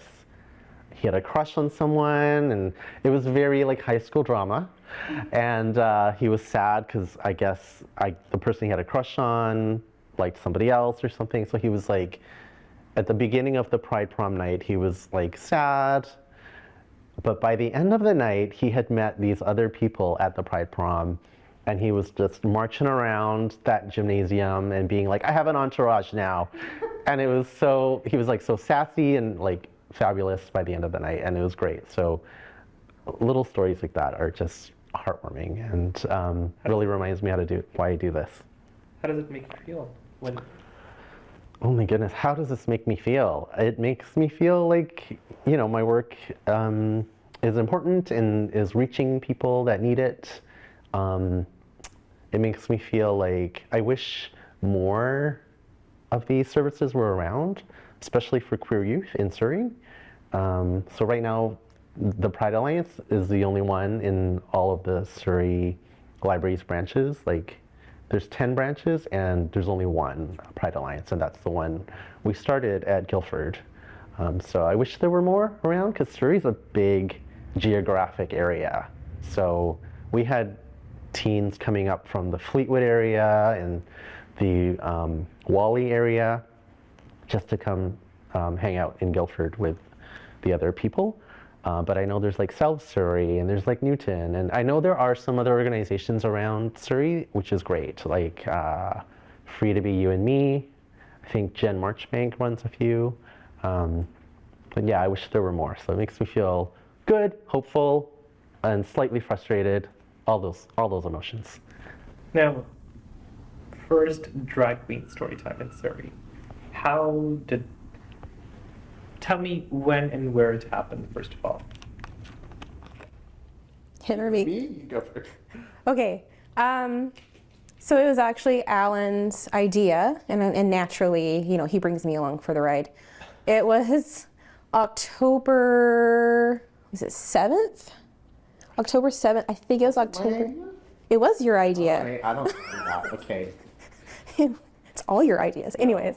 He had a crush on someone, and it was very like high school drama. And he was sad because I guess the person he had a crush on liked somebody else or something. So he was like, at the beginning of the Pride Prom night, he was like sad. But by the end of the night, he had met these other people at the Pride Prom, and he was just marching around that gymnasium and being like, I have an entourage now. And he was like so sassy and like fabulous by the end of the night, and it was great. So little stories like that are just heartwarming and really reminds me why I do this. How does it make you feel when? Oh my goodness, how does this make me feel? It makes me feel like, you know, my work is important and is reaching people that need it. It makes me feel like I wish more of these services were around, especially for queer youth in Surrey. So right now, the Pride Alliance is the only one in all of the Surrey Libraries branches. Like, there's 10 branches and there's only one Pride Alliance, and that's the one we started at Guildford. So I wish there were more around, because Surrey's a big geographic area. So we had teens coming up from the Fleetwood area and the Whalley area just to come hang out in Guildford with the other people. But I know there's like South Surrey and there's like Newton, and I know there are some other organizations around Surrey, which is great, like Free to Be You and Me. I think Jen Marchbank runs a few. But yeah, I wish there were more. So it makes me feel good, hopeful, and slightly frustrated. All those emotions. Now, first drag queen story time in Surrey. tell me when and where it happened, first of all. Him or me? Me? You go first. Okay. So it was actually Alan's idea, and naturally, you know, he brings me along for the ride. It was October, was it 7th? October 7th, I think it was October. It was your idea. I don't know that. Okay. It's all your ideas. Anyways,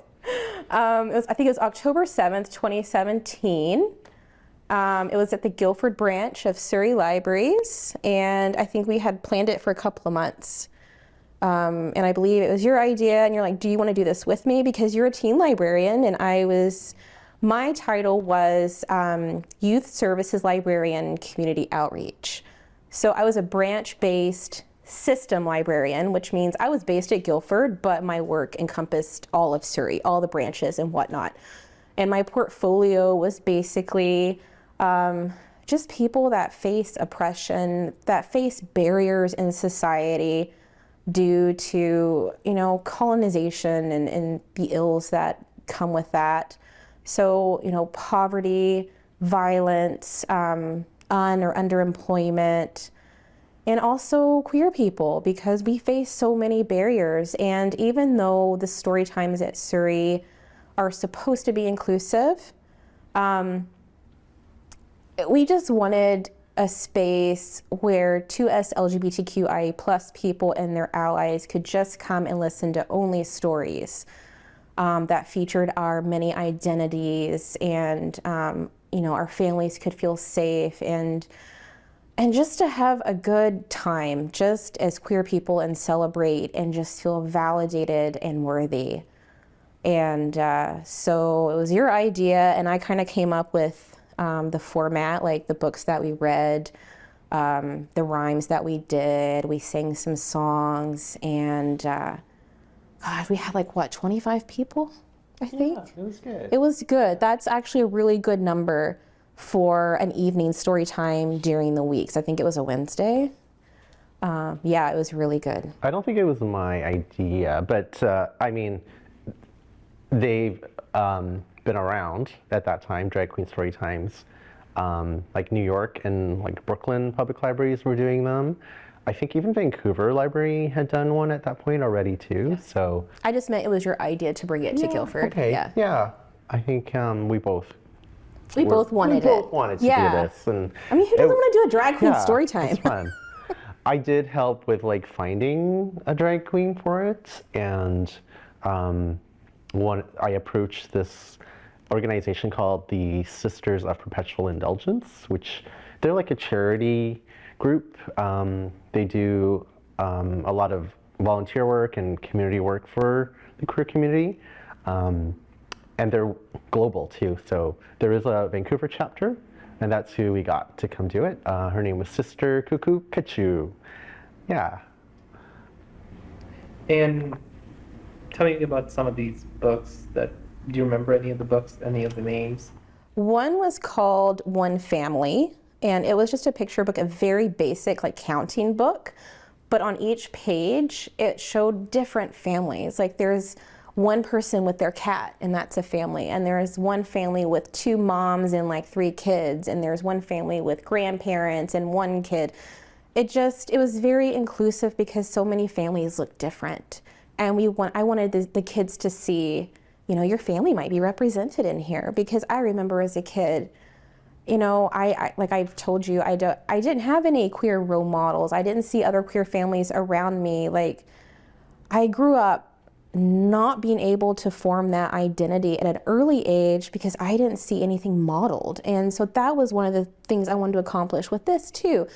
I think it was October 7th, 2017. It was at the Guildford branch of Surrey Libraries, and I think we had planned it for a couple of months. And I believe it was your idea, and you're like, do you want to do this with me? Because you're a teen librarian, and my title was Youth Services Librarian Community Outreach. So I was a branch-based system librarian, which means I was based at Guildford, but my work encompassed all of Surrey, all the branches and whatnot. And my portfolio was basically just people that face oppression, that face barriers in society due to, you know, colonization and the ills that come with that. So, you know, poverty, violence, un or underemployment, and also queer people, because we face so many barriers. And even though the story times at Surrey are supposed to be inclusive, we just wanted a space where 2S LGBTQIA plus people and their allies could just come and listen to only stories that featured our many identities, and you know, our families could feel safe, and just to have a good time just as queer people and celebrate and just feel validated and worthy. And so it was your idea, and I kind of came up with the format, like the books that we read, the rhymes that we did, we sang some songs, and God, we had like, what, 25 people, I think? Yeah, it was good. It was good. That's actually a really good number for an evening story time during the weeks. I think it was a Wednesday. Yeah, it was really good. I don't think it was my idea, but I mean, they've been around at that time, drag queen story times. Like New York and like Brooklyn public libraries were doing them. I think even Vancouver Library had done one at that point already too. Yeah. So I just meant it was your idea to bring it to Guildford. Okay. Yeah. I think we both wanted to do this, and I mean, who doesn't want to do a drag queen story time? It's fun. I did help with like finding a drag queen for it, and I approached this organization called the Sisters of Perpetual Indulgence, which they're like a charity group. They do a lot of volunteer work and community work for the queer community. And they're global too. So there is a Vancouver chapter, and that's who we got to come do it. Her name was Sister Cuckoo Kachu. Yeah. And tell me about some of these books. Do you remember any of the books, any of the names? One was called One Family, and it was just a picture book, a very basic like counting book. But on each page, it showed different families. Like there's one person with their cat, and that's a family. And there's one family with 2 moms and like 3 kids. And there's one family with grandparents and 1 kid. It was very inclusive because so many families look different. And I wanted the kids to see, you know, your family might be represented in here. Because I remember as a kid, you know, I like I've told you, I didn't have any queer role models. I didn't see other queer families around me. Like, I grew up not being able to form that identity at an early age because I didn't see anything modeled. And so that was one of the things I wanted to accomplish with this too.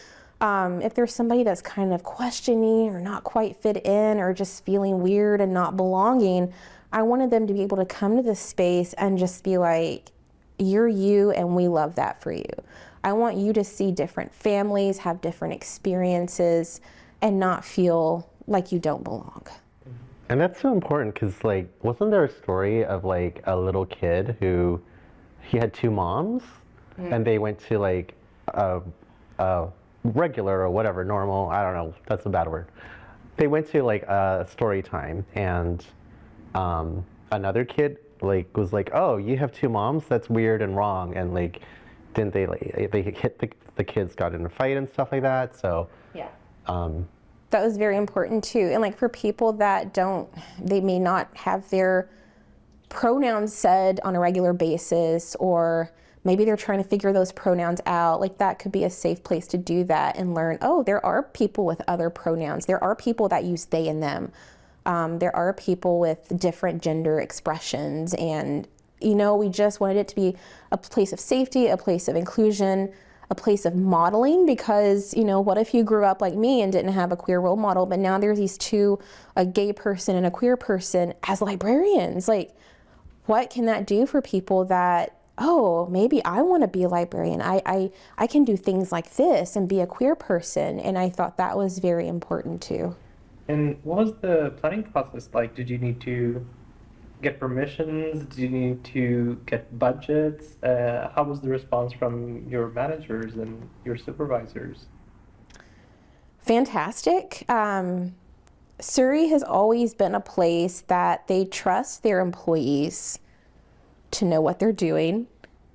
If there's somebody that's kind of questioning or not quite fit in or just feeling weird and not belonging, I wanted them to be able to come to this space and just be like, you're you, and we love that for you. I want you to see different families, have different experiences, and not feel like you don't belong. And that's so important because, like, wasn't there a story of like a little kid who he had 2 moms, and they went to like a regular or whatever, normal, I don't know, that's a bad word. They went to like a story time, and another kid like was like, oh, you have two moms? That's weird and wrong. And like, didn't they like they hit the kids got in a fight and stuff like that? So Yeah. um, That was very important too. And like for people that they may not have their pronouns said on a regular basis, or maybe they're trying to figure those pronouns out, like that could be a safe place to do that and learn, oh, there are people with other pronouns. There are people that use they and them. There are people with different gender expressions. And, you know, we just wanted it to be a place of safety, a place of inclusion, a place of modeling, because, you know, what if you grew up like me and didn't have a queer role model, but now there's these two, a gay person and a queer person as librarians? Like, what can that do for people that, oh, maybe I want to be a librarian. I can do things like this and be a queer person. And I thought that was very important too. And what was the planning process like? Did you need to get permissions? Did you need to get budgets? How was the response from your managers and your supervisors? Fantastic. Surrey has always been a place that they trust their employees to know what they're doing.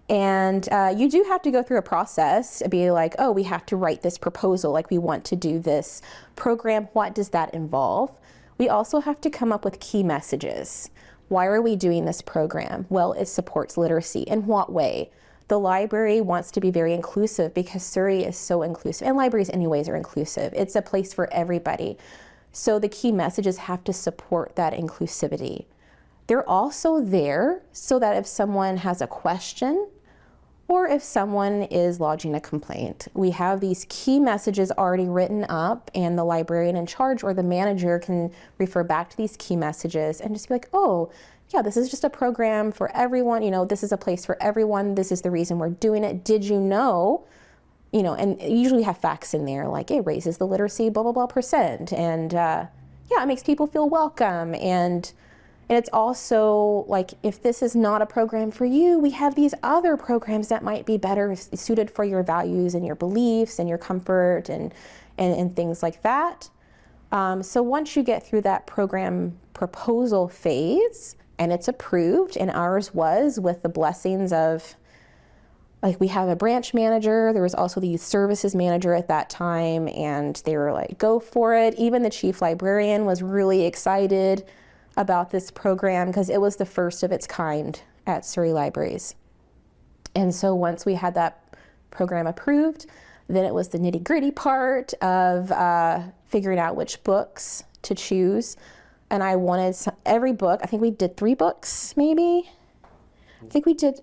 And you do have to go through a process to be like, oh, we have to write this proposal, like we want to do this program. What does that involve? We also have to come up with key messages. Why are we doing this program? Well, it supports literacy. In what way? The library wants to be very inclusive because Surrey is so inclusive, and libraries anyways are inclusive. It's a place for everybody. So the key messages have to support that inclusivity. They're also there so that if someone has a question or if someone is lodging a complaint, we have these key messages already written up, and the librarian in charge or the manager can refer back to these key messages and just be like, oh, yeah, this is just a program for everyone. You know, this is a place for everyone. This is the reason we're doing it. Did you know? You know, and usually have facts in there like it raises the literacy, blah, blah, blah %. And yeah, it makes people feel welcome. And it's also like, if this is not a program for you, we have these other programs that might be better suited for your values and your beliefs and your comfort and things like that. So once you get through that program proposal phase and it's approved, and ours was with the blessings of, like, we have a branch manager, there was also the youth services manager at that time, and they were like, go for it. Even the chief librarian was really excited about this program because it was the first of its kind at Surrey Libraries. And so once we had that program approved, then it was the nitty-gritty part of figuring out which books to choose. And I wanted every book, I think we did 3 books, maybe? I think we did,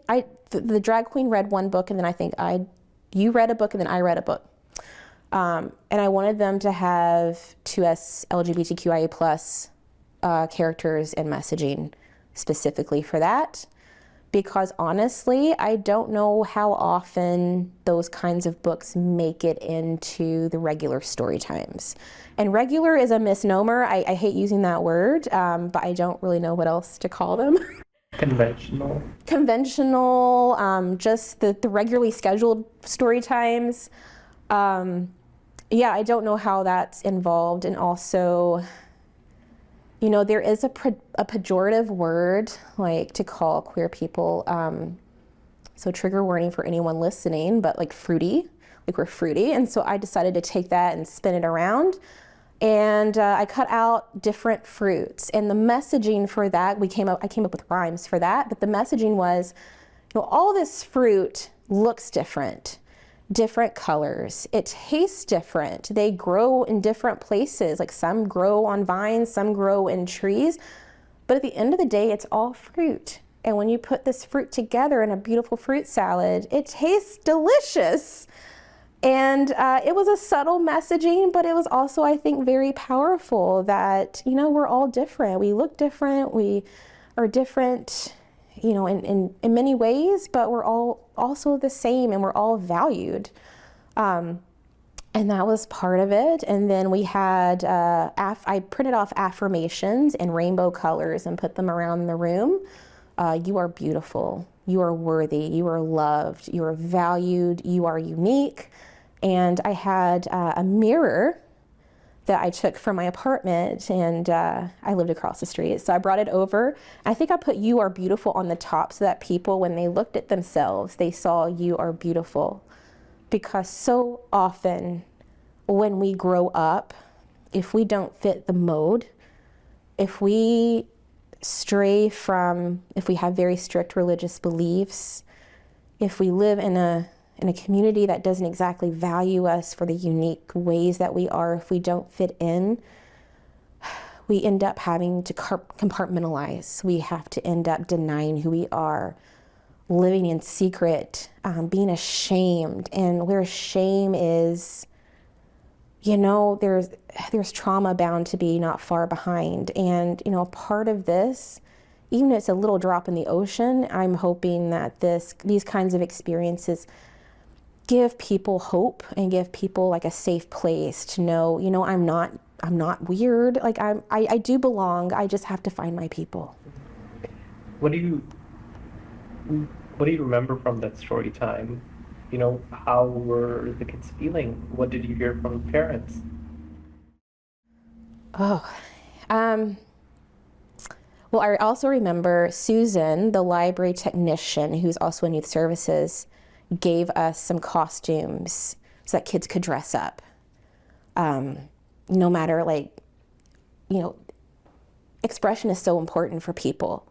the drag queen read 1 book, and then I think you read a book, and then I read a book. And I wanted them to have 2S LGBTQIA+ characters and messaging specifically for that, because honestly, I don't know how often those kinds of books make it into the regular story times. And regular is a misnomer. I hate using that word, but I don't really know what else to call them. Conventional. Conventional, just the regularly scheduled story times. Yeah, I don't know how that's involved. And also, you know, there is a pejorative word, like, to call queer people, so trigger warning for anyone listening, but like fruity, like we're fruity. And so I decided to take that and spin it around. And I cut out different fruits. And the messaging for that, I came up with rhymes for that, but the messaging was, you know, all this fruit looks different. Different colors. It tastes different. They grow in different places. Like, some grow on vines, some grow in trees. But at the end of the day, it's all fruit. And when you put this fruit together in a beautiful fruit salad, it tastes delicious. And it was a subtle messaging, but it was also, I think, very powerful that, you know, we're all different. We look different. We are different, you know, in many ways, but we're all also the same, and we're all valued. And that was part of it. And then we had, I printed off affirmations in rainbow colors and put them around the room. You are beautiful. You are worthy. You are loved. You are valued. You are unique. And I had a mirror that I took from my apartment, and I lived across the street. So I brought it over. I think I put "You Are Beautiful" on the top so that people, when they looked at themselves, they saw "You Are Beautiful." Because so often when we grow up, if we don't fit the mode, if we stray from, if we have very strict religious beliefs, if we live in a community that doesn't exactly value us for the unique ways that we are, if we don't fit in, we end up having to compartmentalize. We have to end up denying who we are, living in secret, being ashamed. And where shame is, you know, there's trauma bound to be not far behind. And, you know, part of this, even if it's a little drop in the ocean, I'm hoping that these kinds of experiences give people hope and give people like a safe place to know, you know, I'm not weird. Like I do belong. I just have to find my people. What do you remember from that story time? You know, how were the kids feeling? What did you hear from the parents? Well, I also remember Susan, the library technician, who's also in youth services, gave us some costumes so that kids could dress up. No matter, like, you know, expression is so important for people.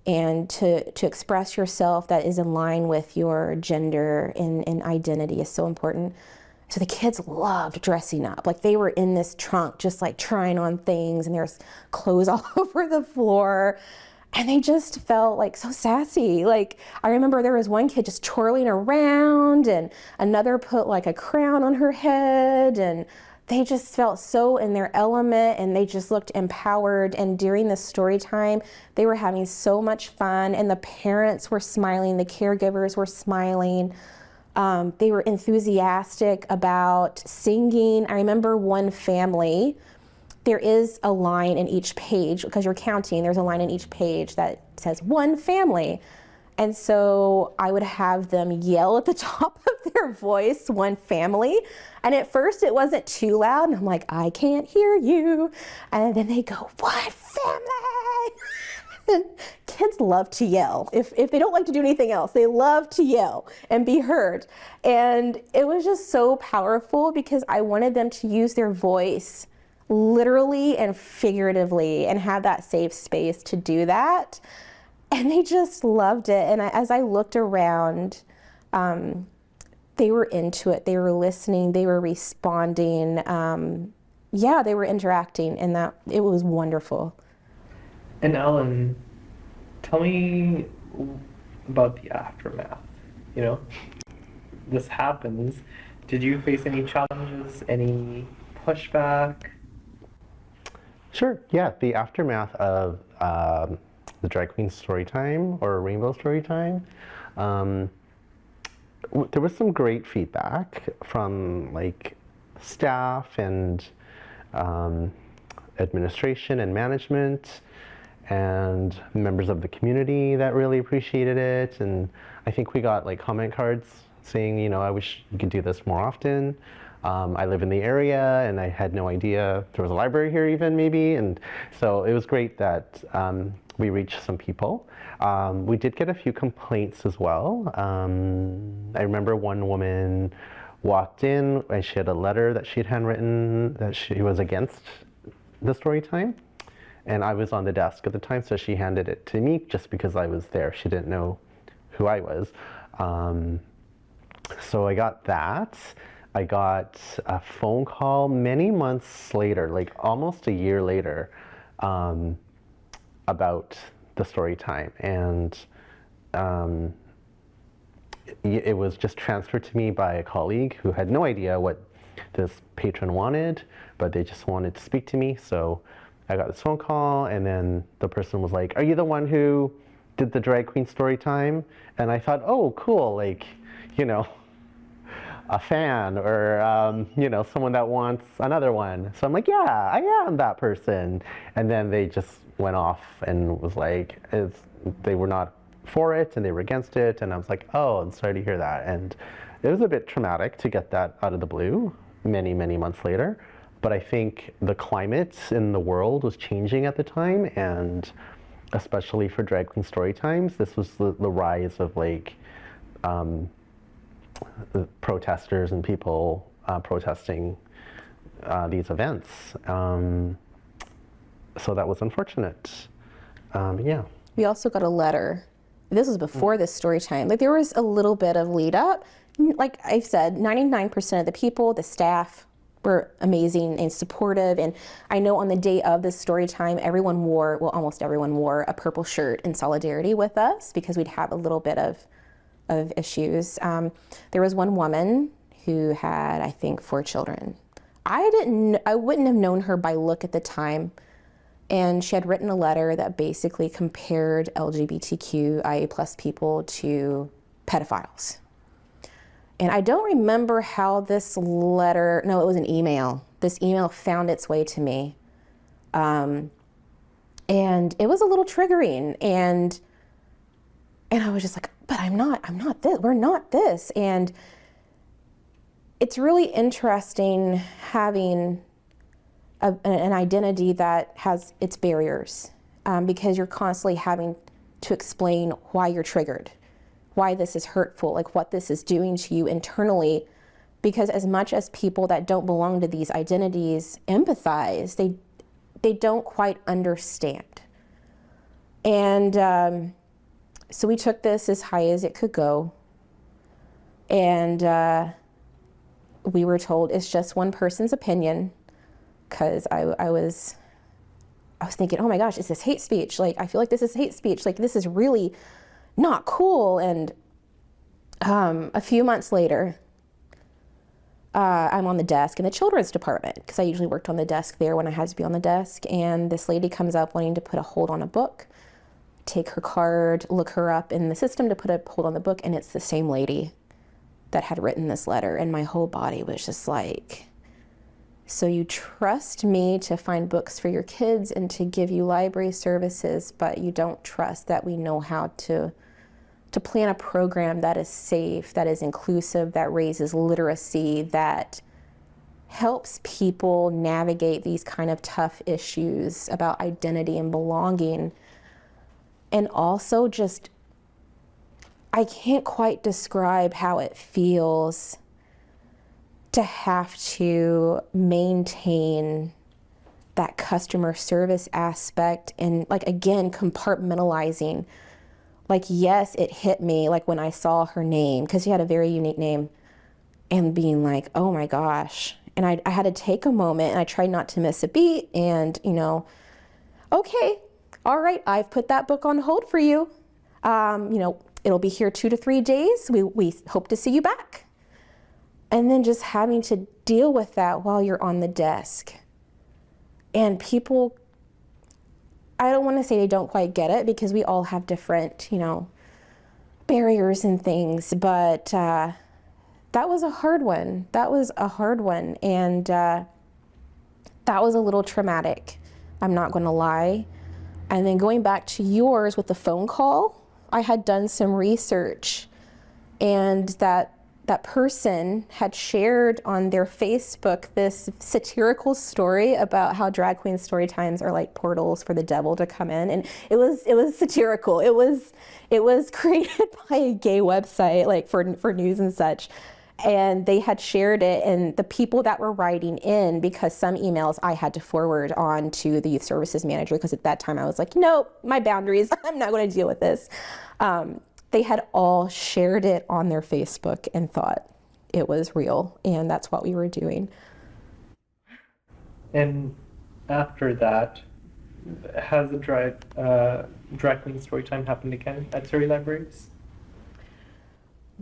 And to express yourself that is in line with your gender and identity is so important. So the kids loved dressing up. Like, they were in this trunk just like trying on things, and there's clothes all over the floor. And they just felt like so sassy. Like, I remember there was one kid just twirling around, and another put like a crown on her head, and they just felt so in their element, and they just looked empowered. And during the story time, they were having so much fun, and the parents were smiling, the caregivers were smiling. They were enthusiastic about singing. I remember one family, there is a line in each page, because you're counting, there's a line in each page that says one family. And so I would have them yell at the top of their voice, one family. And at first it wasn't too loud, and I'm like, I can't hear you. And then they go, one family. And kids love to yell. If they don't like to do anything else, they love to yell and be heard. And it was just so powerful, because I wanted them to use their voice literally and figuratively and have that safe space to do that. And they just loved it. And as I looked around, they were into it. They were listening. They were responding. They were interacting, and that it was wonderful. And Ellen, tell me about the aftermath. You know, this happens. Did you face any challenges, any pushback? Sure, yeah, the aftermath of the drag queen story time, or rainbow story time, there was some great feedback from like staff and administration and management and members of the community that really appreciated it. And I think we got like comment cards saying, you know, I wish you could do this more often. I live in the area, and I had no idea there was a library here even, maybe. And so it was great that we reached some people. We did get a few complaints as well. I remember one woman walked in and she had a letter that she had handwritten that she was against the story time. And I was on the desk at the time, so she handed it to me just because I was there. She didn't know who I was. So I got that. I got a phone call many months later, like almost a year later, about the story time. And it was just transferred to me by a colleague who had no idea what this patron wanted, but they just wanted to speak to me. So I got this phone call, and then the person was like, are you the one who did the drag queen story time? And I thought, oh, cool, like, you know, a fan, or you know, someone that wants another one. So I'm like, yeah, I am that person. And then they just went off and was like, they were not for it and they were against it. And I was like, oh, I'm sorry to hear that. And it was a bit traumatic to get that out of the blue many, many months later. But I think the climate in the world was changing at the time, and especially for drag queen story times, this was the rise of like protesters and people protesting these events. So that was unfortunate. Yeah. We also got a letter. This was before this story time. Like there was a little bit of lead up. Like I said, 99% of the people, the staff, were amazing and supportive. And I know on the day of this story time, everyone wore, well, almost everyone wore a purple shirt in solidarity with us because we'd have a little bit of issues. There was one woman who had, I think, 4 children. I wouldn't have known her by look at the time. And she had written a letter that basically compared LGBTQIA plus people to pedophiles. And I don't remember how this letter, no, it was an email. This email found its way to me. And it was a little triggering. And I was just like, but I'm not this, we're not this. And it's really interesting having an identity that has its barriers, because you're constantly having to explain why you're triggered, why this is hurtful, like what this is doing to you internally, because as much as people that don't belong to these identities empathize, they don't quite understand. And so we took this as high as it could go, and we were told it's just one person's opinion. Because I was thinking, oh my gosh, is this hate speech? Like, I feel like this is hate speech. Like, this is really not cool. And a few months later, I'm on the desk in the children's department, because I usually worked on the desk there when I had to be on the desk. And this lady comes up wanting to put a hold on a book, take her card, look her up in the system to put a hold on the book. And it's the same lady that had written this letter. And my whole body was just like, so you trust me to find books for your kids and to give you library services, but you don't trust that we know how to plan a program that is safe, that is inclusive, that raises literacy, that helps people navigate these kind of tough issues about identity and belonging. And also just, I can't quite describe how it feels to have to maintain that customer service aspect and, like, again, compartmentalizing. Like, yes, it hit me, like, when I saw her name, because she had a very unique name, and being like, oh my gosh. And I had to take a moment, and I tried not to miss a beat, and, okay, all right, I've put that book on hold for you. It'll be here 2 to 3 days. We hope to see you back. And then just having to deal with that while you're on the desk. And people, I don't want to say they don't quite get it, because we all have different, barriers and things, but that was a hard one. That was a hard one. And that was a little traumatic. I'm not going to lie. And then going back to yours with the phone call, I had done some research, and that person had shared on their Facebook this satirical story about how drag queen story times are like portals for the devil to come in. And it was satirical. It was created by a gay website, like for news and such. And they had shared it, and the people that were writing in, because some emails I had to forward on to the youth services manager, because at that time I was like, nope, my boundaries, I'm not going to deal with this. They had all shared it on their Facebook and thought it was real, and that's what we were doing. And after that, has the drag queen story time happened again at Surrey Libraries?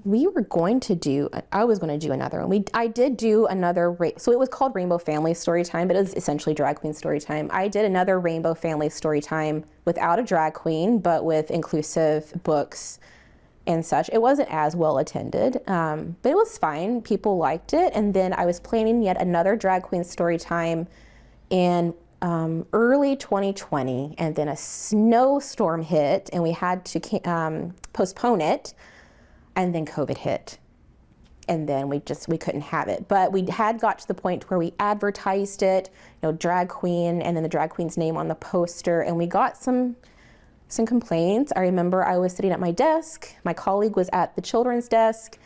I was going to do another one. I did do another, so it was called Rainbow Family Story Time, but it was essentially drag queen story time. I did another Rainbow Family Story Time without a drag queen, but with inclusive books and such. It wasn't as well attended, but it was fine. People liked it. And then I was planning yet another drag queen story time in early 2020, and then a snowstorm hit, and we had to postpone it, and then COVID hit. and then we couldn't have it. But we had got to the point where we advertised it, drag queen, and then the drag queen's name on the poster, and we got some complaints. I remember I was sitting at my desk, my colleague was at the children's desk,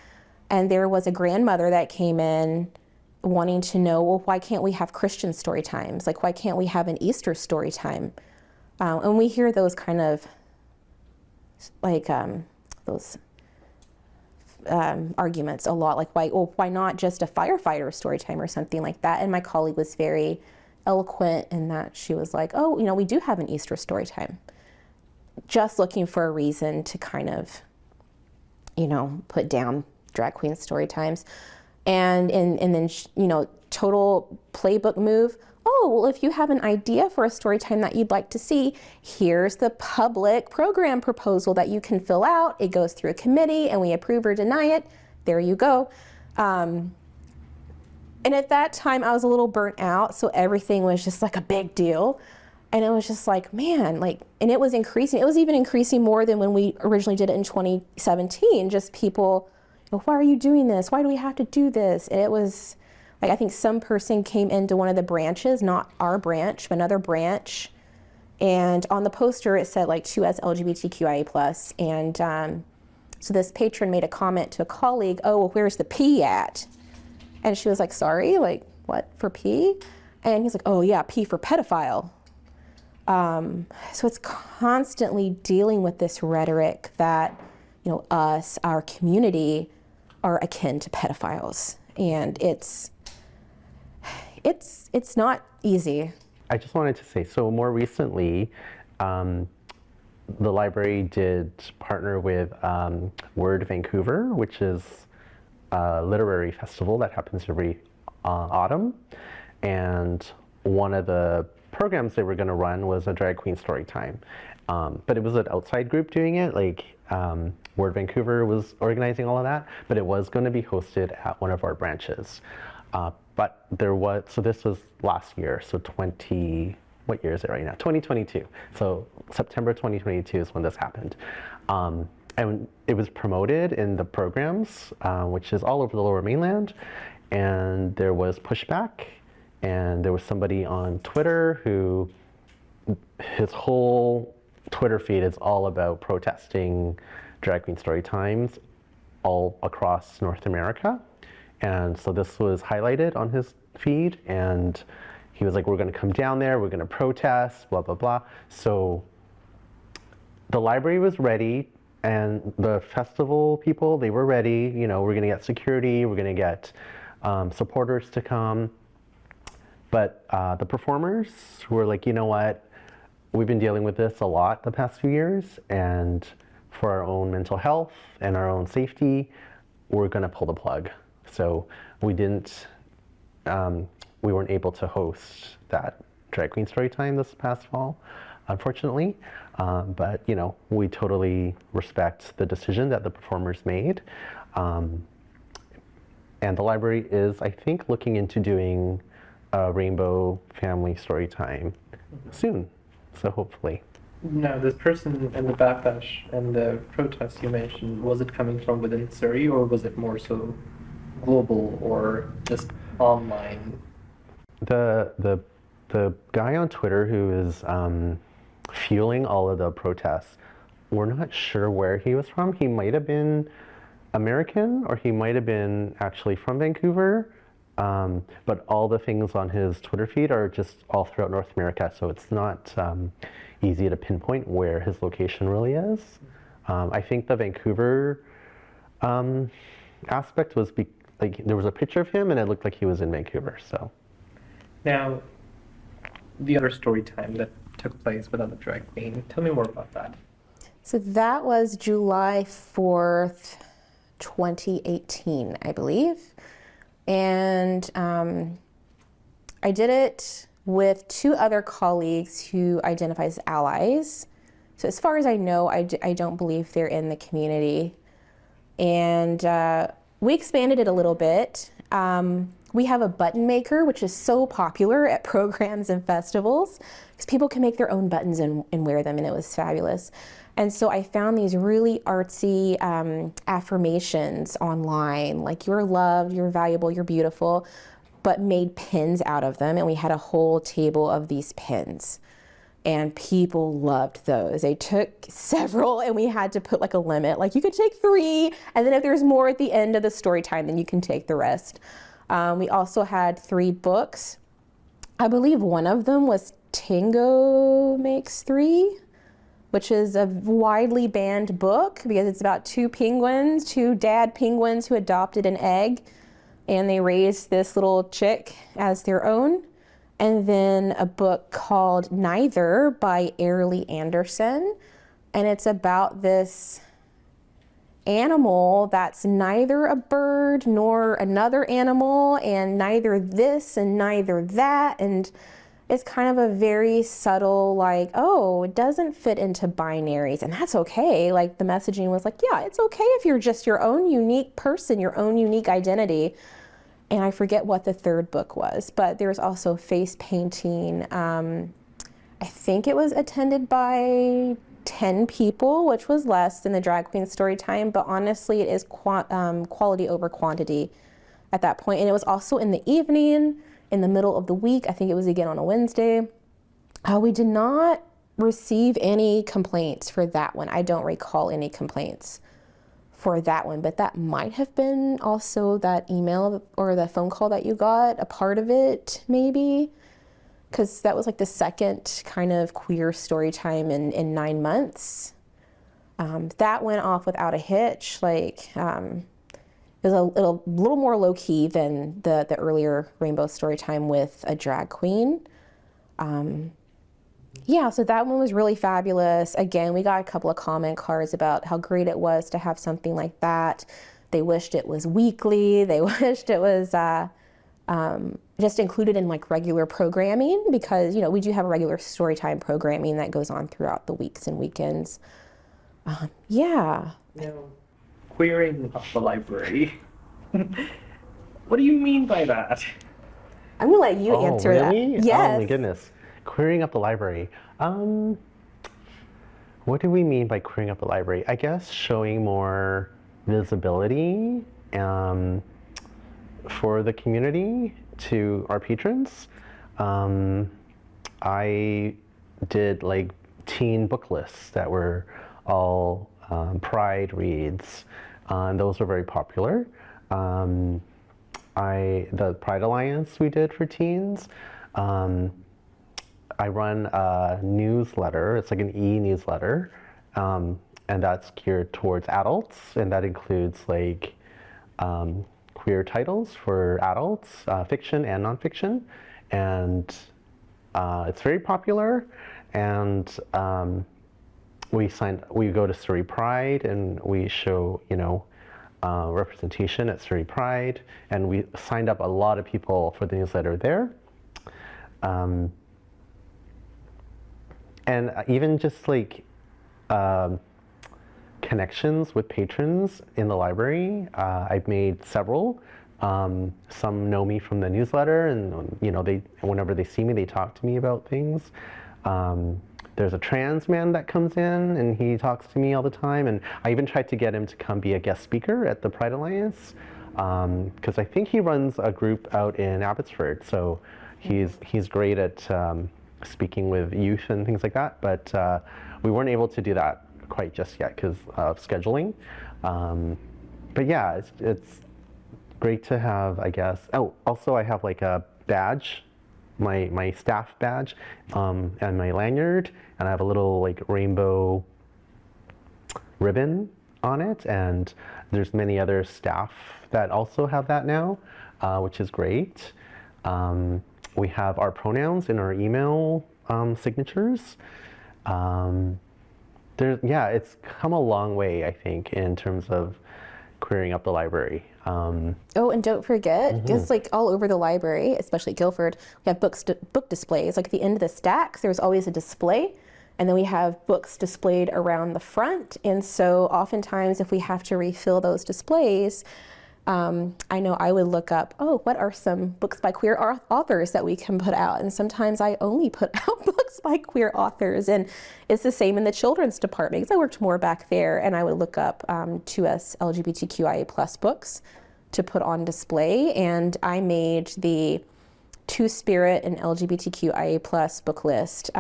and there was a grandmother that came in wanting to know, well, why can't we have Christian story times? Like, why can't we have an Easter story time? And we hear those kind of those arguments a lot, like why not just a firefighter story time or something like that? And my colleague was very eloquent in that she was like, oh, we do have an Easter story time. Just looking for a reason to kind of, put down drag queen story times. And then, total playbook move. Oh, well, if you have an idea for a story time that you'd like to see, here's the public program proposal that you can fill out. It goes through a committee and we approve or deny it. There you go. And at that time I was a little burnt out. So everything was just like a big deal. And it was just like, man, and it was increasing. It was even increasing more than when we originally did it in 2017. Just people, why are you doing this? Why do we have to do this? And it was, I think some person came into one of the branches, not our branch, but another branch. And on the poster, it said 2S LGBTQIA+. And so this patron made a comment to a colleague, oh, well, where's the P at? And she was like, sorry, what, for P? And he's like, oh yeah, P for pedophile. So it's constantly dealing with this rhetoric that, us, our community, are akin to pedophiles. And it's not easy. I just wanted to say, so more recently, the library did partner with Word Vancouver, which is a literary festival that happens every autumn. And one of the programs they were going to run was a drag queen story time. But it was an outside group doing it, Word Vancouver was organizing all of that, but it was going to be hosted at one of our branches. But so this was last year, so what year is it right now? 2022. So September 2022 is when this happened. And it was promoted in the programs, which is all over the Lower Mainland. And there was pushback, and there was somebody on Twitter who, his whole Twitter feed is all about protesting drag queen story times all across North America. And so this was highlighted on his feed, and he was like, we're going to come down there, we're going to protest, blah, blah, blah. So the library was ready, and the festival people, they were ready. We're going to get security, we're going to get supporters to come. But the performers were like, you know what, we've been dealing with this a lot the past few years, and for our own mental health and our own safety, we're going to pull the plug. So we weren't able to host that drag queen story time this past fall, unfortunately. But we totally respect the decision that the performers made. And the library is, I think, looking into doing a rainbow family story time soon. So hopefully. Now, this person and the backlash and the protests you mentioned, was it coming from within Surrey, or was it more so global or just online? The guy on Twitter who is fueling all of the protests, we're not sure where he was from. He might have been American, or he might have been actually from Vancouver. But all the things on his Twitter feed are just all throughout North America, so it's not easy to pinpoint where his location really is. I think the Vancouver aspect was there was a picture of him and it looked like he was in Vancouver. So now, the other story time that took place without the drag queen, tell me more about that. So that was July 4th, 2018, I believe. And I did it with two other colleagues who identify as allies. So as far as I know, I don't believe they're in the community. And we expanded it a little bit. We have a button maker, which is so popular at programs and festivals because people can make their own buttons and wear them, and it was fabulous. And so I found these really artsy affirmations online, like you're loved, you're valuable, you're beautiful, but made pins out of them. And we had a whole table of these pins. And people loved those. They took several, and we had to put like a limit, like you could take 3, and then if there's more at the end of the story time, then you can take the rest. We also had 3 books. I believe one of them was Tango Makes 3, which is a widely banned book because it's about 2 penguins, 2 dad penguins who adopted an egg, and they raised this little chick as their own. And then a book called Neither by Airlie Anderson. And it's about this animal that's neither a bird nor another animal, and neither this and neither that. And it's kind of a very subtle, like, oh, it doesn't fit into binaries, and that's okay. Like the messaging was like, yeah, it's okay if you're just your own unique person, your own unique identity. And I forget what the 3rd book was, but there's also face painting. I think it was attended by 10 people, which was less than the drag queen story time, but honestly, it is quality over quantity at that point. And it was also in the evening, in the middle of the week. I think it was again on a Wednesday. We did not receive any complaints for that one. I don't recall any complaints for that one, but that might have been also that email or the phone call that you got, a part of it maybe, because that was like the 2nd kind of queer story time in 9 months. That went off without a hitch. Like it was a little more low key than the earlier Rainbow story time with a drag queen. Yeah, so that one was really fabulous. Again, we got a couple of comment cards about how great it was to have something like that. They wished it was weekly. They wished it was just included in like regular programming because, you know, we do have a regular storytime programming that goes on throughout the weeks and weekends. Yeah. Now, queering of the library. What do you mean by that? I'm gonna let you answer really? that. Yes. Oh my goodness. Queering up the library. What do we mean by queering up the library? I guess showing more visibility for the community to our patrons. I did like teen book lists that were all Pride reads, and those were very popular. The Pride Alliance we did for teens. I run a newsletter. It's like an e-newsletter, and that's geared towards adults, and that includes like queer titles for adults, fiction and nonfiction, and it's very popular. And we go to Surrey Pride, and we show, you know, representation at Surrey Pride, and we signed up a lot of people for the newsletter there. And even just like connections with patrons in the library. I've made several. Some know me from the newsletter, and you know, whenever they see me, they talk to me about things. There's a trans man that comes in, and he talks to me all the time. And I even tried to get him to come be a guest speaker at the Pride Alliance, because I think he runs a group out in Abbotsford. So he's great at speaking with youth and things like that, but we weren't able to do that quite just yet because of scheduling. But yeah, it's great to have, I guess. Oh, also I have like a badge, my staff badge, and my lanyard, and I have a little like rainbow ribbon on it, and there's many other staff that also have that now, which is great. We have our pronouns in our email signatures. It's come a long way, I think, in terms of queering up the library. Oh, and don't forget, just like all over the library, especially Guildford, we have book displays. Like at the end of the stacks, there's always a display, and then we have books displayed around the front. And so oftentimes if we have to refill those displays, I know I would look up, oh, what are some books by queer authors that we can put out? And sometimes I only put out books by queer authors. And it's the same in the children's department, because I worked more back there, and I would look up 2S LGBTQIA+ books to put on display. And I made the Two-Spirit and LGBTQIA+ book list.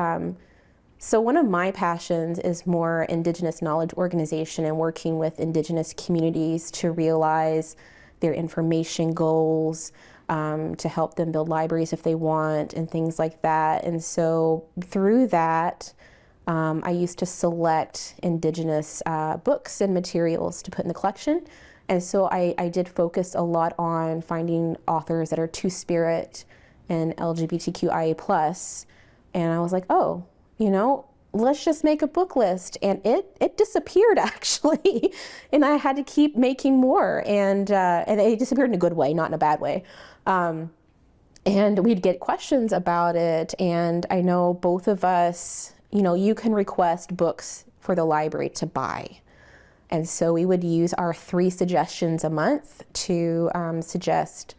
So one of my passions is more Indigenous knowledge organization and working with Indigenous communities to realize their information goals, to help them build libraries if they want, and things like that. And so through that, I used to select Indigenous books and materials to put in the collection. And so I did focus a lot on finding authors that are Two-Spirit and LGBTQIA+. And I was like, oh, you know, let's just make a book list. And it disappeared, actually. And I had to keep making more. And it disappeared in a good way, not in a bad way. And we'd get questions about it. And I know both of us, you know, you can request books for the library to buy. And so we would use our 3 suggestions a month to suggest,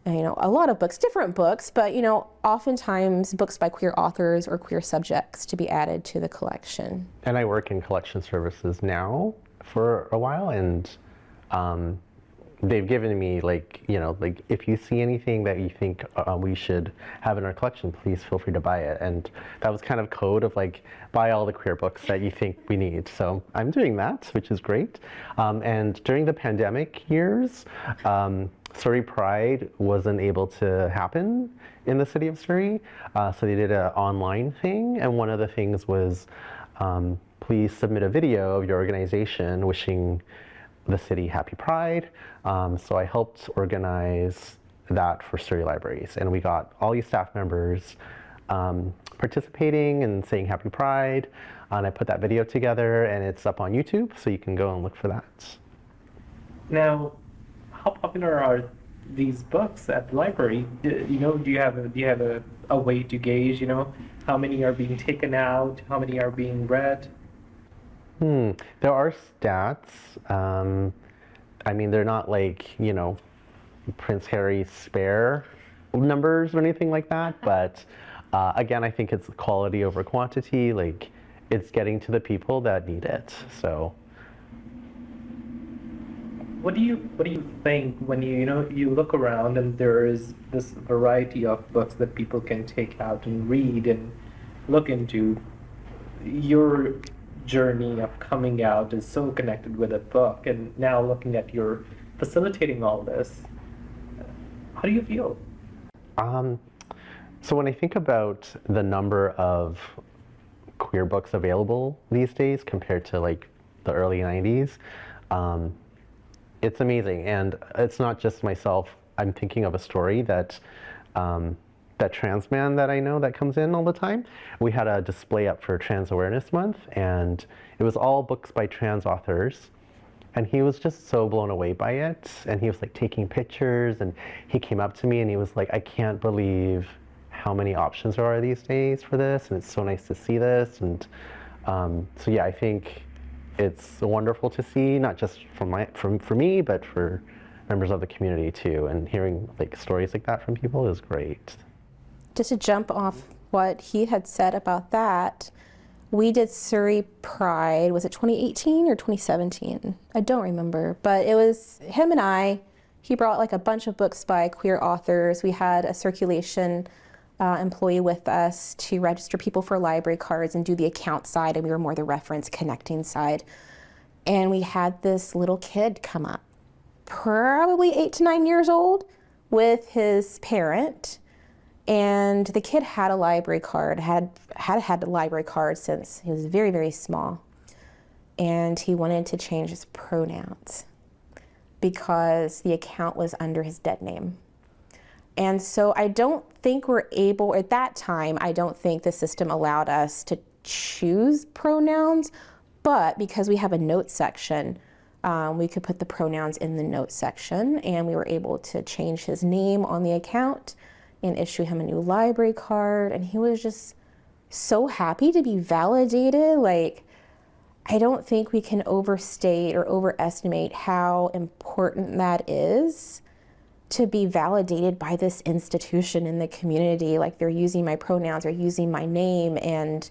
you know, a lot of books, different books, but, you know, oftentimes books by queer authors or queer subjects to be added to the collection. And I work in collection services now for a while, and they've given me, like, you know, like, if you see anything that you think we should have in our collection, please feel free to buy it. And that was kind of code of like, buy all the queer books that you think we need. So I'm doing that, which is great. And during the pandemic years, Surrey Pride wasn't able to happen in the city of Surrey, so they did an online thing, and one of the things was, please submit a video of your organization wishing the city happy Pride. So I helped organize that for Surrey Libraries, and we got all these staff members participating and saying happy Pride, and I put that video together, and it's up on YouTube, so you can go and look for that. Now, how popular are these books at the library? Do you have a way to gauge, you know, how many are being taken out, how many are being read? There are stats. I mean, they're not like, you know, Prince Harry's spare numbers or anything like that, but again, I think it's quality over quantity. Like, it's getting to the people that need it. So. What do you think when you look around and there is this variety of books that people can take out and read and look into? Your journey of coming out is so connected with a book, and now looking at your facilitating all this, how do you feel? So when I think about the number of queer books available these days compared to like the early 90s, it's amazing. And it's not just myself. I'm thinking of a story that that trans man that I know that comes in all the time. We had a display up for Trans Awareness Month, and it was all books by trans authors. And he was just so blown away by it. And he was like taking pictures, and he came up to me and he was like, I can't believe how many options there are these days for this. And it's so nice to see this. And so yeah, I think it's wonderful to see, not just for me, but for members of the community too. And hearing like stories like that from people is great. Just to jump off what he had said about that, we did Surrey Pride, was it 2018 or 2017? I don't remember, but it was him and I. He brought like a bunch of books by queer authors. We had a circulation employee with us to register people for library cards and do the account side, and we were more the reference connecting side. And we had this little kid come up, probably 8 to 9 years old, with his parent. And the kid had a library card, had a library card since he was very, very small. And he wanted to change his pronouns because the account was under his dead name. And so I don't think we're able, at that time, I don't think the system allowed us to choose pronouns, but because we have a note section, we could put the pronouns in the note section, and we were able to change his name on the account and issue him a new library card. And he was just so happy to be validated. Like, I don't think we can overstate or overestimate how important that is to be validated by this institution in the community. Like, they're using my pronouns, they're using my name, and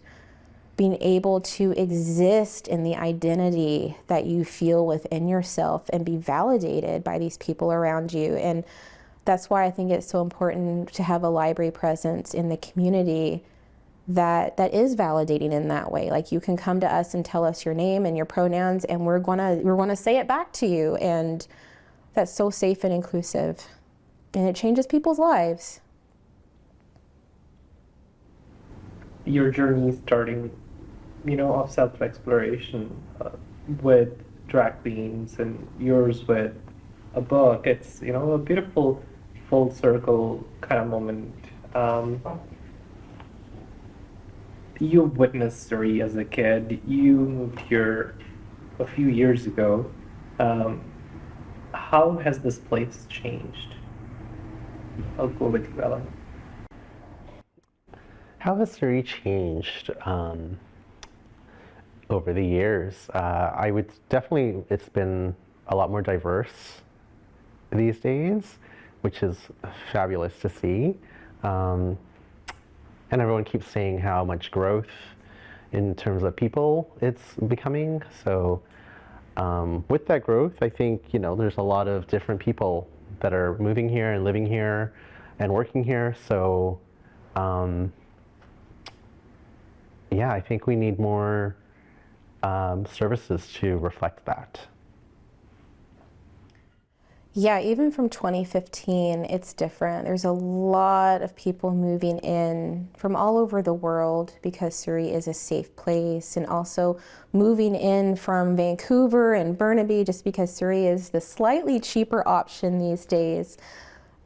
being able to exist in the identity that you feel within yourself and be validated by these people around you. And that's why I think it's so important to have a library presence in the community that is validating in that way. Like, you can come to us and tell us your name and your pronouns, and we're gonna say it back to you. And that's so safe and inclusive, and it changes people's lives. Your journey starting, of self-exploration with drag queens, and yours with a book. It's, a beautiful full circle kind of moment. You witnessed Surrey as a kid. You moved here a few years ago. How has this place changed? I'll go with you, Ellen. How has Surrey changed over the years? I would definitely, it's been a lot more diverse these days, which is fabulous to see. And everyone keeps saying how much growth in terms of people it's becoming. So with that growth, I think, there's a lot of different people that are moving here and living here and working here. So yeah, I think we need more services to reflect that. Yeah, even from 2015, it's different. There's a lot of people moving in from all over the world because Surrey is a safe place, and also moving in from Vancouver and Burnaby just because Surrey is the slightly cheaper option these days.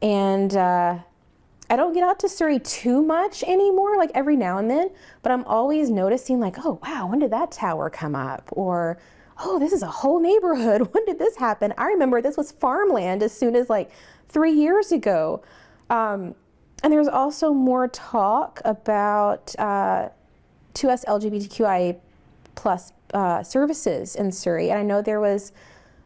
And I don't get out to Surrey too much anymore, like every now and then, but I'm always noticing, like, oh, wow, when did that tower come up? Or, oh, this is a whole neighborhood. When did this happen? I remember this was farmland as soon as like 3 years ago. And there's also more talk about 2S LGBTQIA plus services in Surrey. And I know there was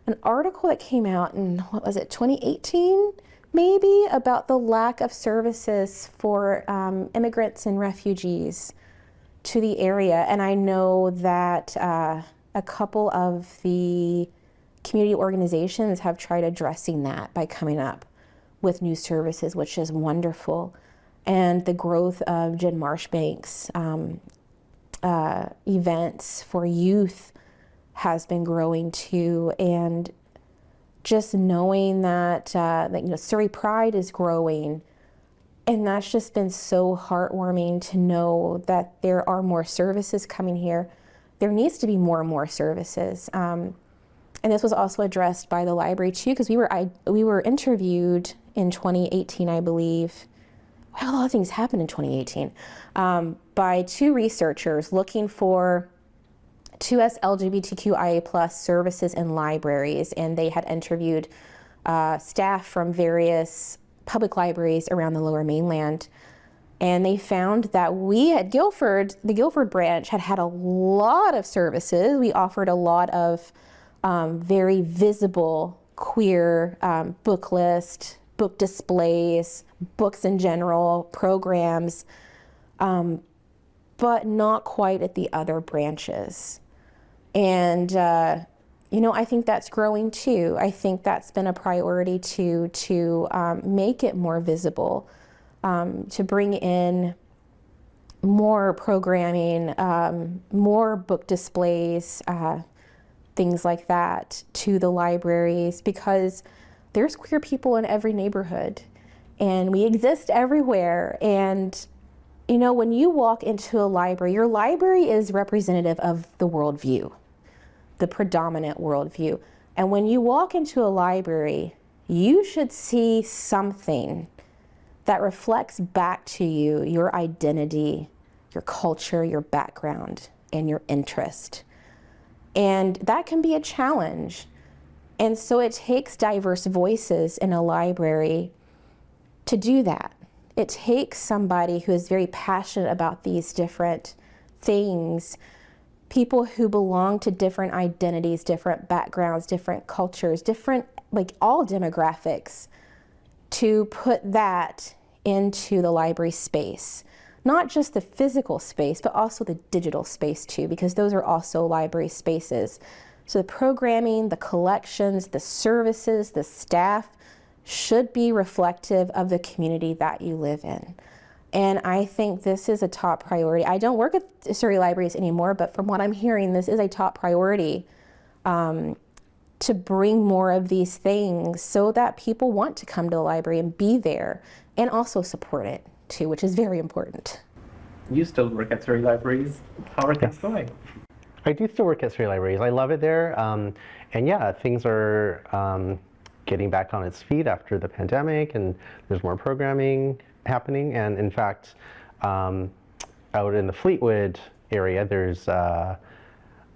an article that came out in, 2018? Maybe, about the lack of services for immigrants and refugees to the area. And I know that a couple of the community organizations have tried addressing that by coming up with new services, which is wonderful. And the growth of Jen Marshbank's events for youth has been growing too. And just knowing that, Surrey Pride is growing, and that's just been so heartwarming to know that there are more services coming here. There needs to be more and more services. And this was also addressed by the library too, because we were interviewed in 2018, I believe. Well, a lot of things happened in 2018, by two researchers looking for 2S LGBTQIA plus services in libraries, and they had interviewed staff from various public libraries around the Lower Mainland. And they found that we at Guildford, the Guildford branch, had a lot of services. We offered a lot of very visible queer book list, book displays, books in general, programs, but not quite at the other branches. And I think that's growing too. I think that's been a priority to make it more visible. To bring in more programming, more book displays, things like that to the libraries, because there's queer people in every neighborhood and we exist everywhere. And when you walk into a library, your library is representative of the worldview, the predominant worldview. And when you walk into a library, you should see something that reflects back to you your identity, your culture, your background, and your interest. And that can be a challenge. And so it takes diverse voices in a library to do that. It takes somebody who is very passionate about these different things people who belong to different identities, different backgrounds, different cultures, different, like all demographics, to put that into the library space. Not just the physical space, but also the digital space too, because those are also library spaces. So the programming, the collections, the services, the staff should be reflective of the community that you live in. And I think this is a top priority. I don't work at Surrey Libraries anymore, but from what I'm hearing, this is a top priority to bring more of these things so that people want to come to the library and be there and also support it too, which is very important. You still work at Surrey Libraries. How are things going? I do still work at Surrey Libraries. I love it there. And yeah, things are getting back on its feet after the pandemic, and there's more programming happening. And in fact, out in the Fleetwood area, there's the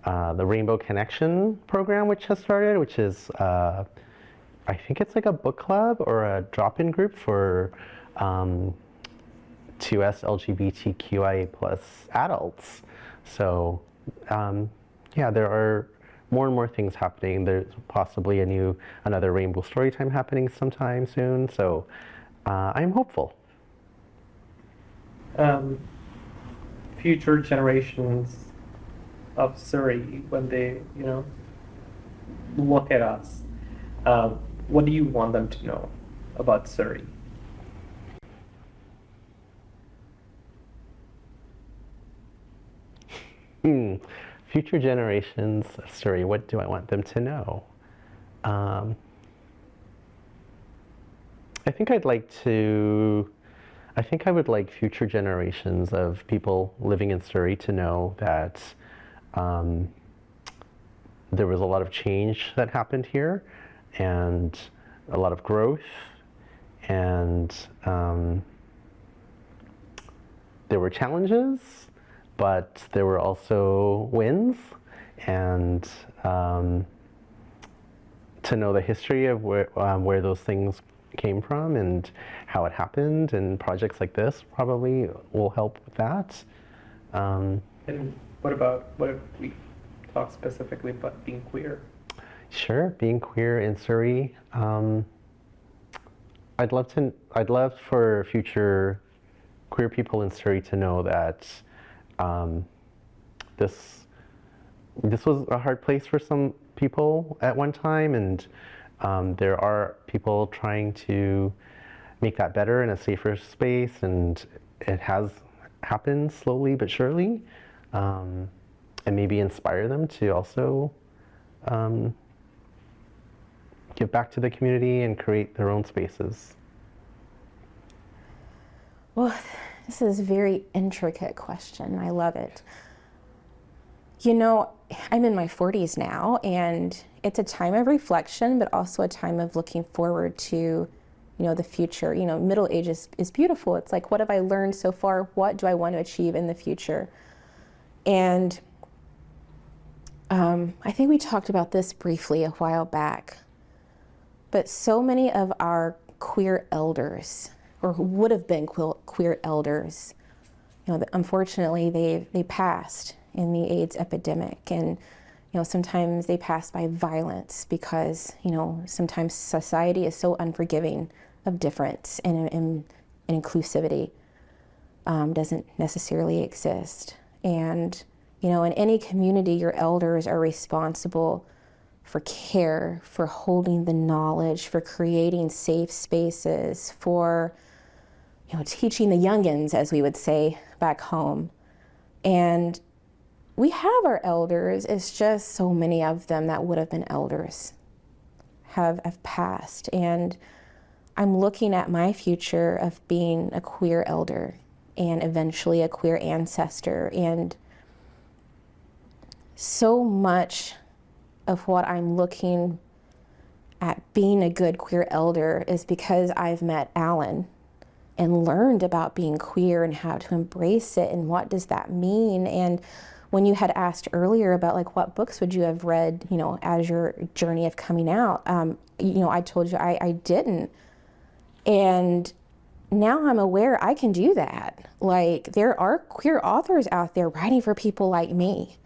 Rainbow Connection program, which has started, which is, I think it's like a book club or a drop-in group for 2S LGBTQIA plus adults. So yeah, there are more and more things happening. There's possibly another Rainbow Storytime happening sometime soon. So I'm hopeful. Future generations of Surrey, when they, look at us, what do you want them to know about Surrey? Future generations of Surrey, what do I want them to know? I think I would like future generations of people living in Surrey to know that there was a lot of change that happened here, and a lot of growth, and there were challenges, but there were also wins, and to know the history of where those things came from and how it happened, and projects like this probably will help with that. And what if we talk specifically about being queer? Sure, being queer in Surrey. I'd love for future queer people in Surrey to know that this was a hard place for some people at one time, and there are people trying to make that better in a safer space, and it has happened slowly but surely, and maybe inspire them to also give back to the community and create their own spaces. Well, this is a very intricate question. I love it. I'm in my 40s now, and it's a time of reflection, but also a time of looking forward to, the future. Middle age is beautiful. It's like, what have I learned so far? What do I want to achieve in the future? And I think we talked about this briefly a while back, but so many of our queer elders, or who would have been queer elders, unfortunately they passed in the AIDS epidemic, and sometimes they passed by violence because sometimes society is so unforgiving of difference, and inclusivity doesn't necessarily exist. And in any community, your elders are responsible for care, for holding the knowledge, for creating safe spaces, for teaching the youngins, as we would say back home. And we have our elders, it's just so many of them that would have been elders have passed. And I'm looking at my future of being a queer elder and eventually a queer ancestor. And so much of what I'm looking at being a good queer elder is because I've met Alan and learned about being queer and how to embrace it and what does that mean. And when you had asked earlier about what books would you have read, as your journey of coming out, I told you I didn't. And now I'm aware I can do that. There are queer authors out there writing for people like me.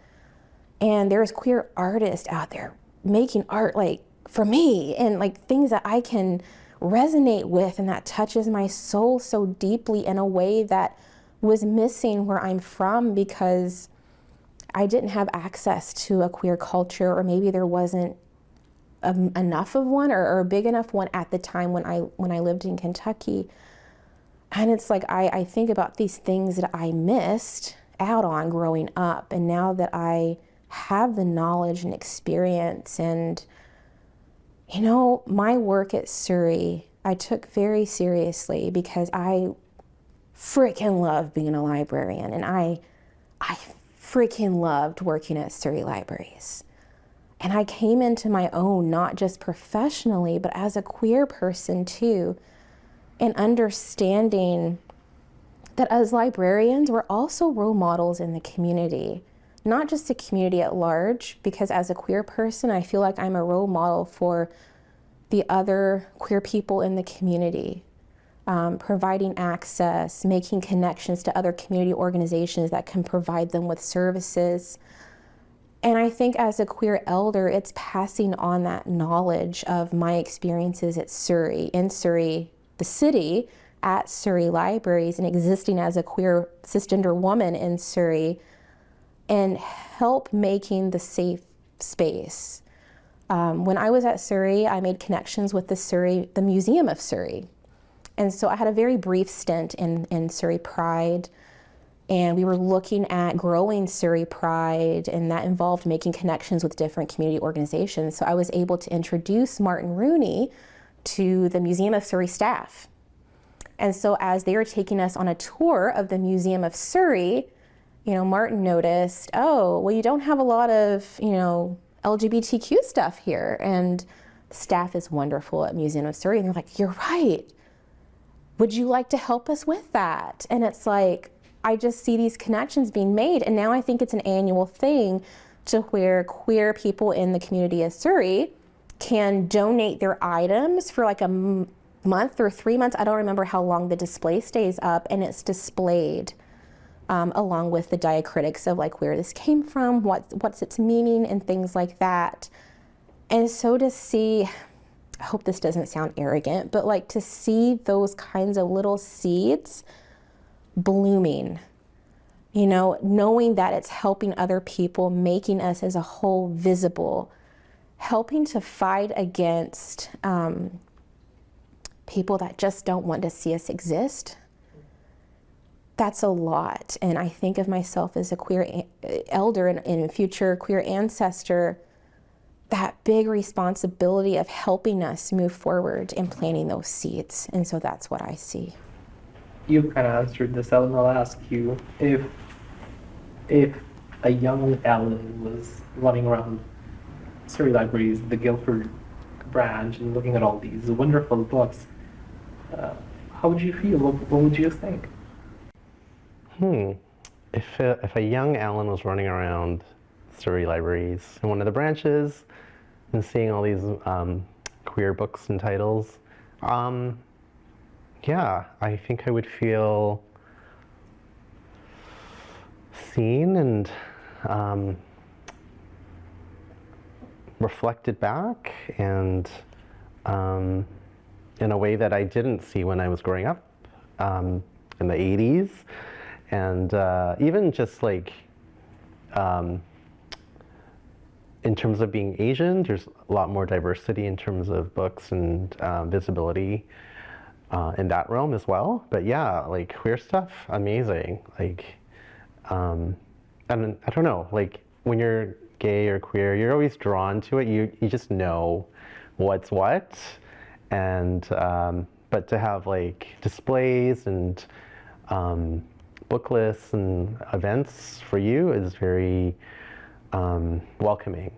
And there's queer artists out there making art like for me and like things that I can resonate with and that touches my soul so deeply in a way that was missing where I'm from because I didn't have access to a queer culture, or maybe there wasn't enough of one or a big enough one at the time when I lived in Kentucky. And it's like I think about these things that I missed out on growing up, and now that I have the knowledge and experience and, you know, my work at Surrey, I took very seriously because I freaking love being a librarian, and I freaking loved working at Surrey Libraries. And I came into my own, not just professionally, but as a queer person too, and understanding that as librarians, we're also role models in the community. Not just the community at large, because as a queer person, I feel like I'm a role model for the other queer people in the community, providing access, making connections to other community organizations that can provide them with services. And I think as a queer elder, it's passing on that knowledge of my experiences at Surrey, in Surrey, the city, at Surrey Libraries, and existing as a queer cisgender woman in Surrey, and help making the safe space. When I was at Surrey, I made connections with the Museum of Surrey. And so I had a very brief stint in Surrey Pride, and we were looking at growing Surrey Pride, and that involved making connections with different community organizations. So I was able to introduce Martin Rooney to the Museum of Surrey staff. And so as they were taking us on a tour of the Museum of Surrey, you know, Martin noticed, oh, well, you don't have a lot of, you know, LGBTQ stuff here. And the staff is wonderful at Museum of Surrey. And they're like, you're right. Would you like to help us with that? And it's like, I just see these connections being made. And now I think it's an annual thing to where queer people in the community of Surrey can donate their items for like a month or 3 months. I don't remember how long the display stays up, and it's displayed along with the diacritics of like where this came from, what's its meaning, and things like that. And so to see, I hope this doesn't sound arrogant, but like to see those kinds of little seeds blooming, you know, knowing that it's helping other people, making us as a whole visible, helping to fight against people that just don't want to see us exist. That's a lot. And I think of myself as a queer elder and future queer ancestor, that big responsibility of helping us move forward and planting those seeds. And so that's what I see. You kind of answered this, Ellen. I'll ask you, if a young Ellen was running around Surrey Libraries, the Guildford branch, and looking at all these wonderful books, how would you feel? What would you think? If a young Alan was running around Surrey Libraries in one of the branches and seeing all these queer books and titles, yeah, I think I would feel seen and reflected back, and in a way that I didn't see when I was growing up in the 80s. And even just like in terms of being Asian, there's a lot more diversity in terms of books and visibility in that realm as well. But yeah, like queer stuff, amazing. Like, and I don't know, like when you're gay or queer, you're always drawn to it. You just know what's what. And but to have like displays and book lists and events for you is very welcoming.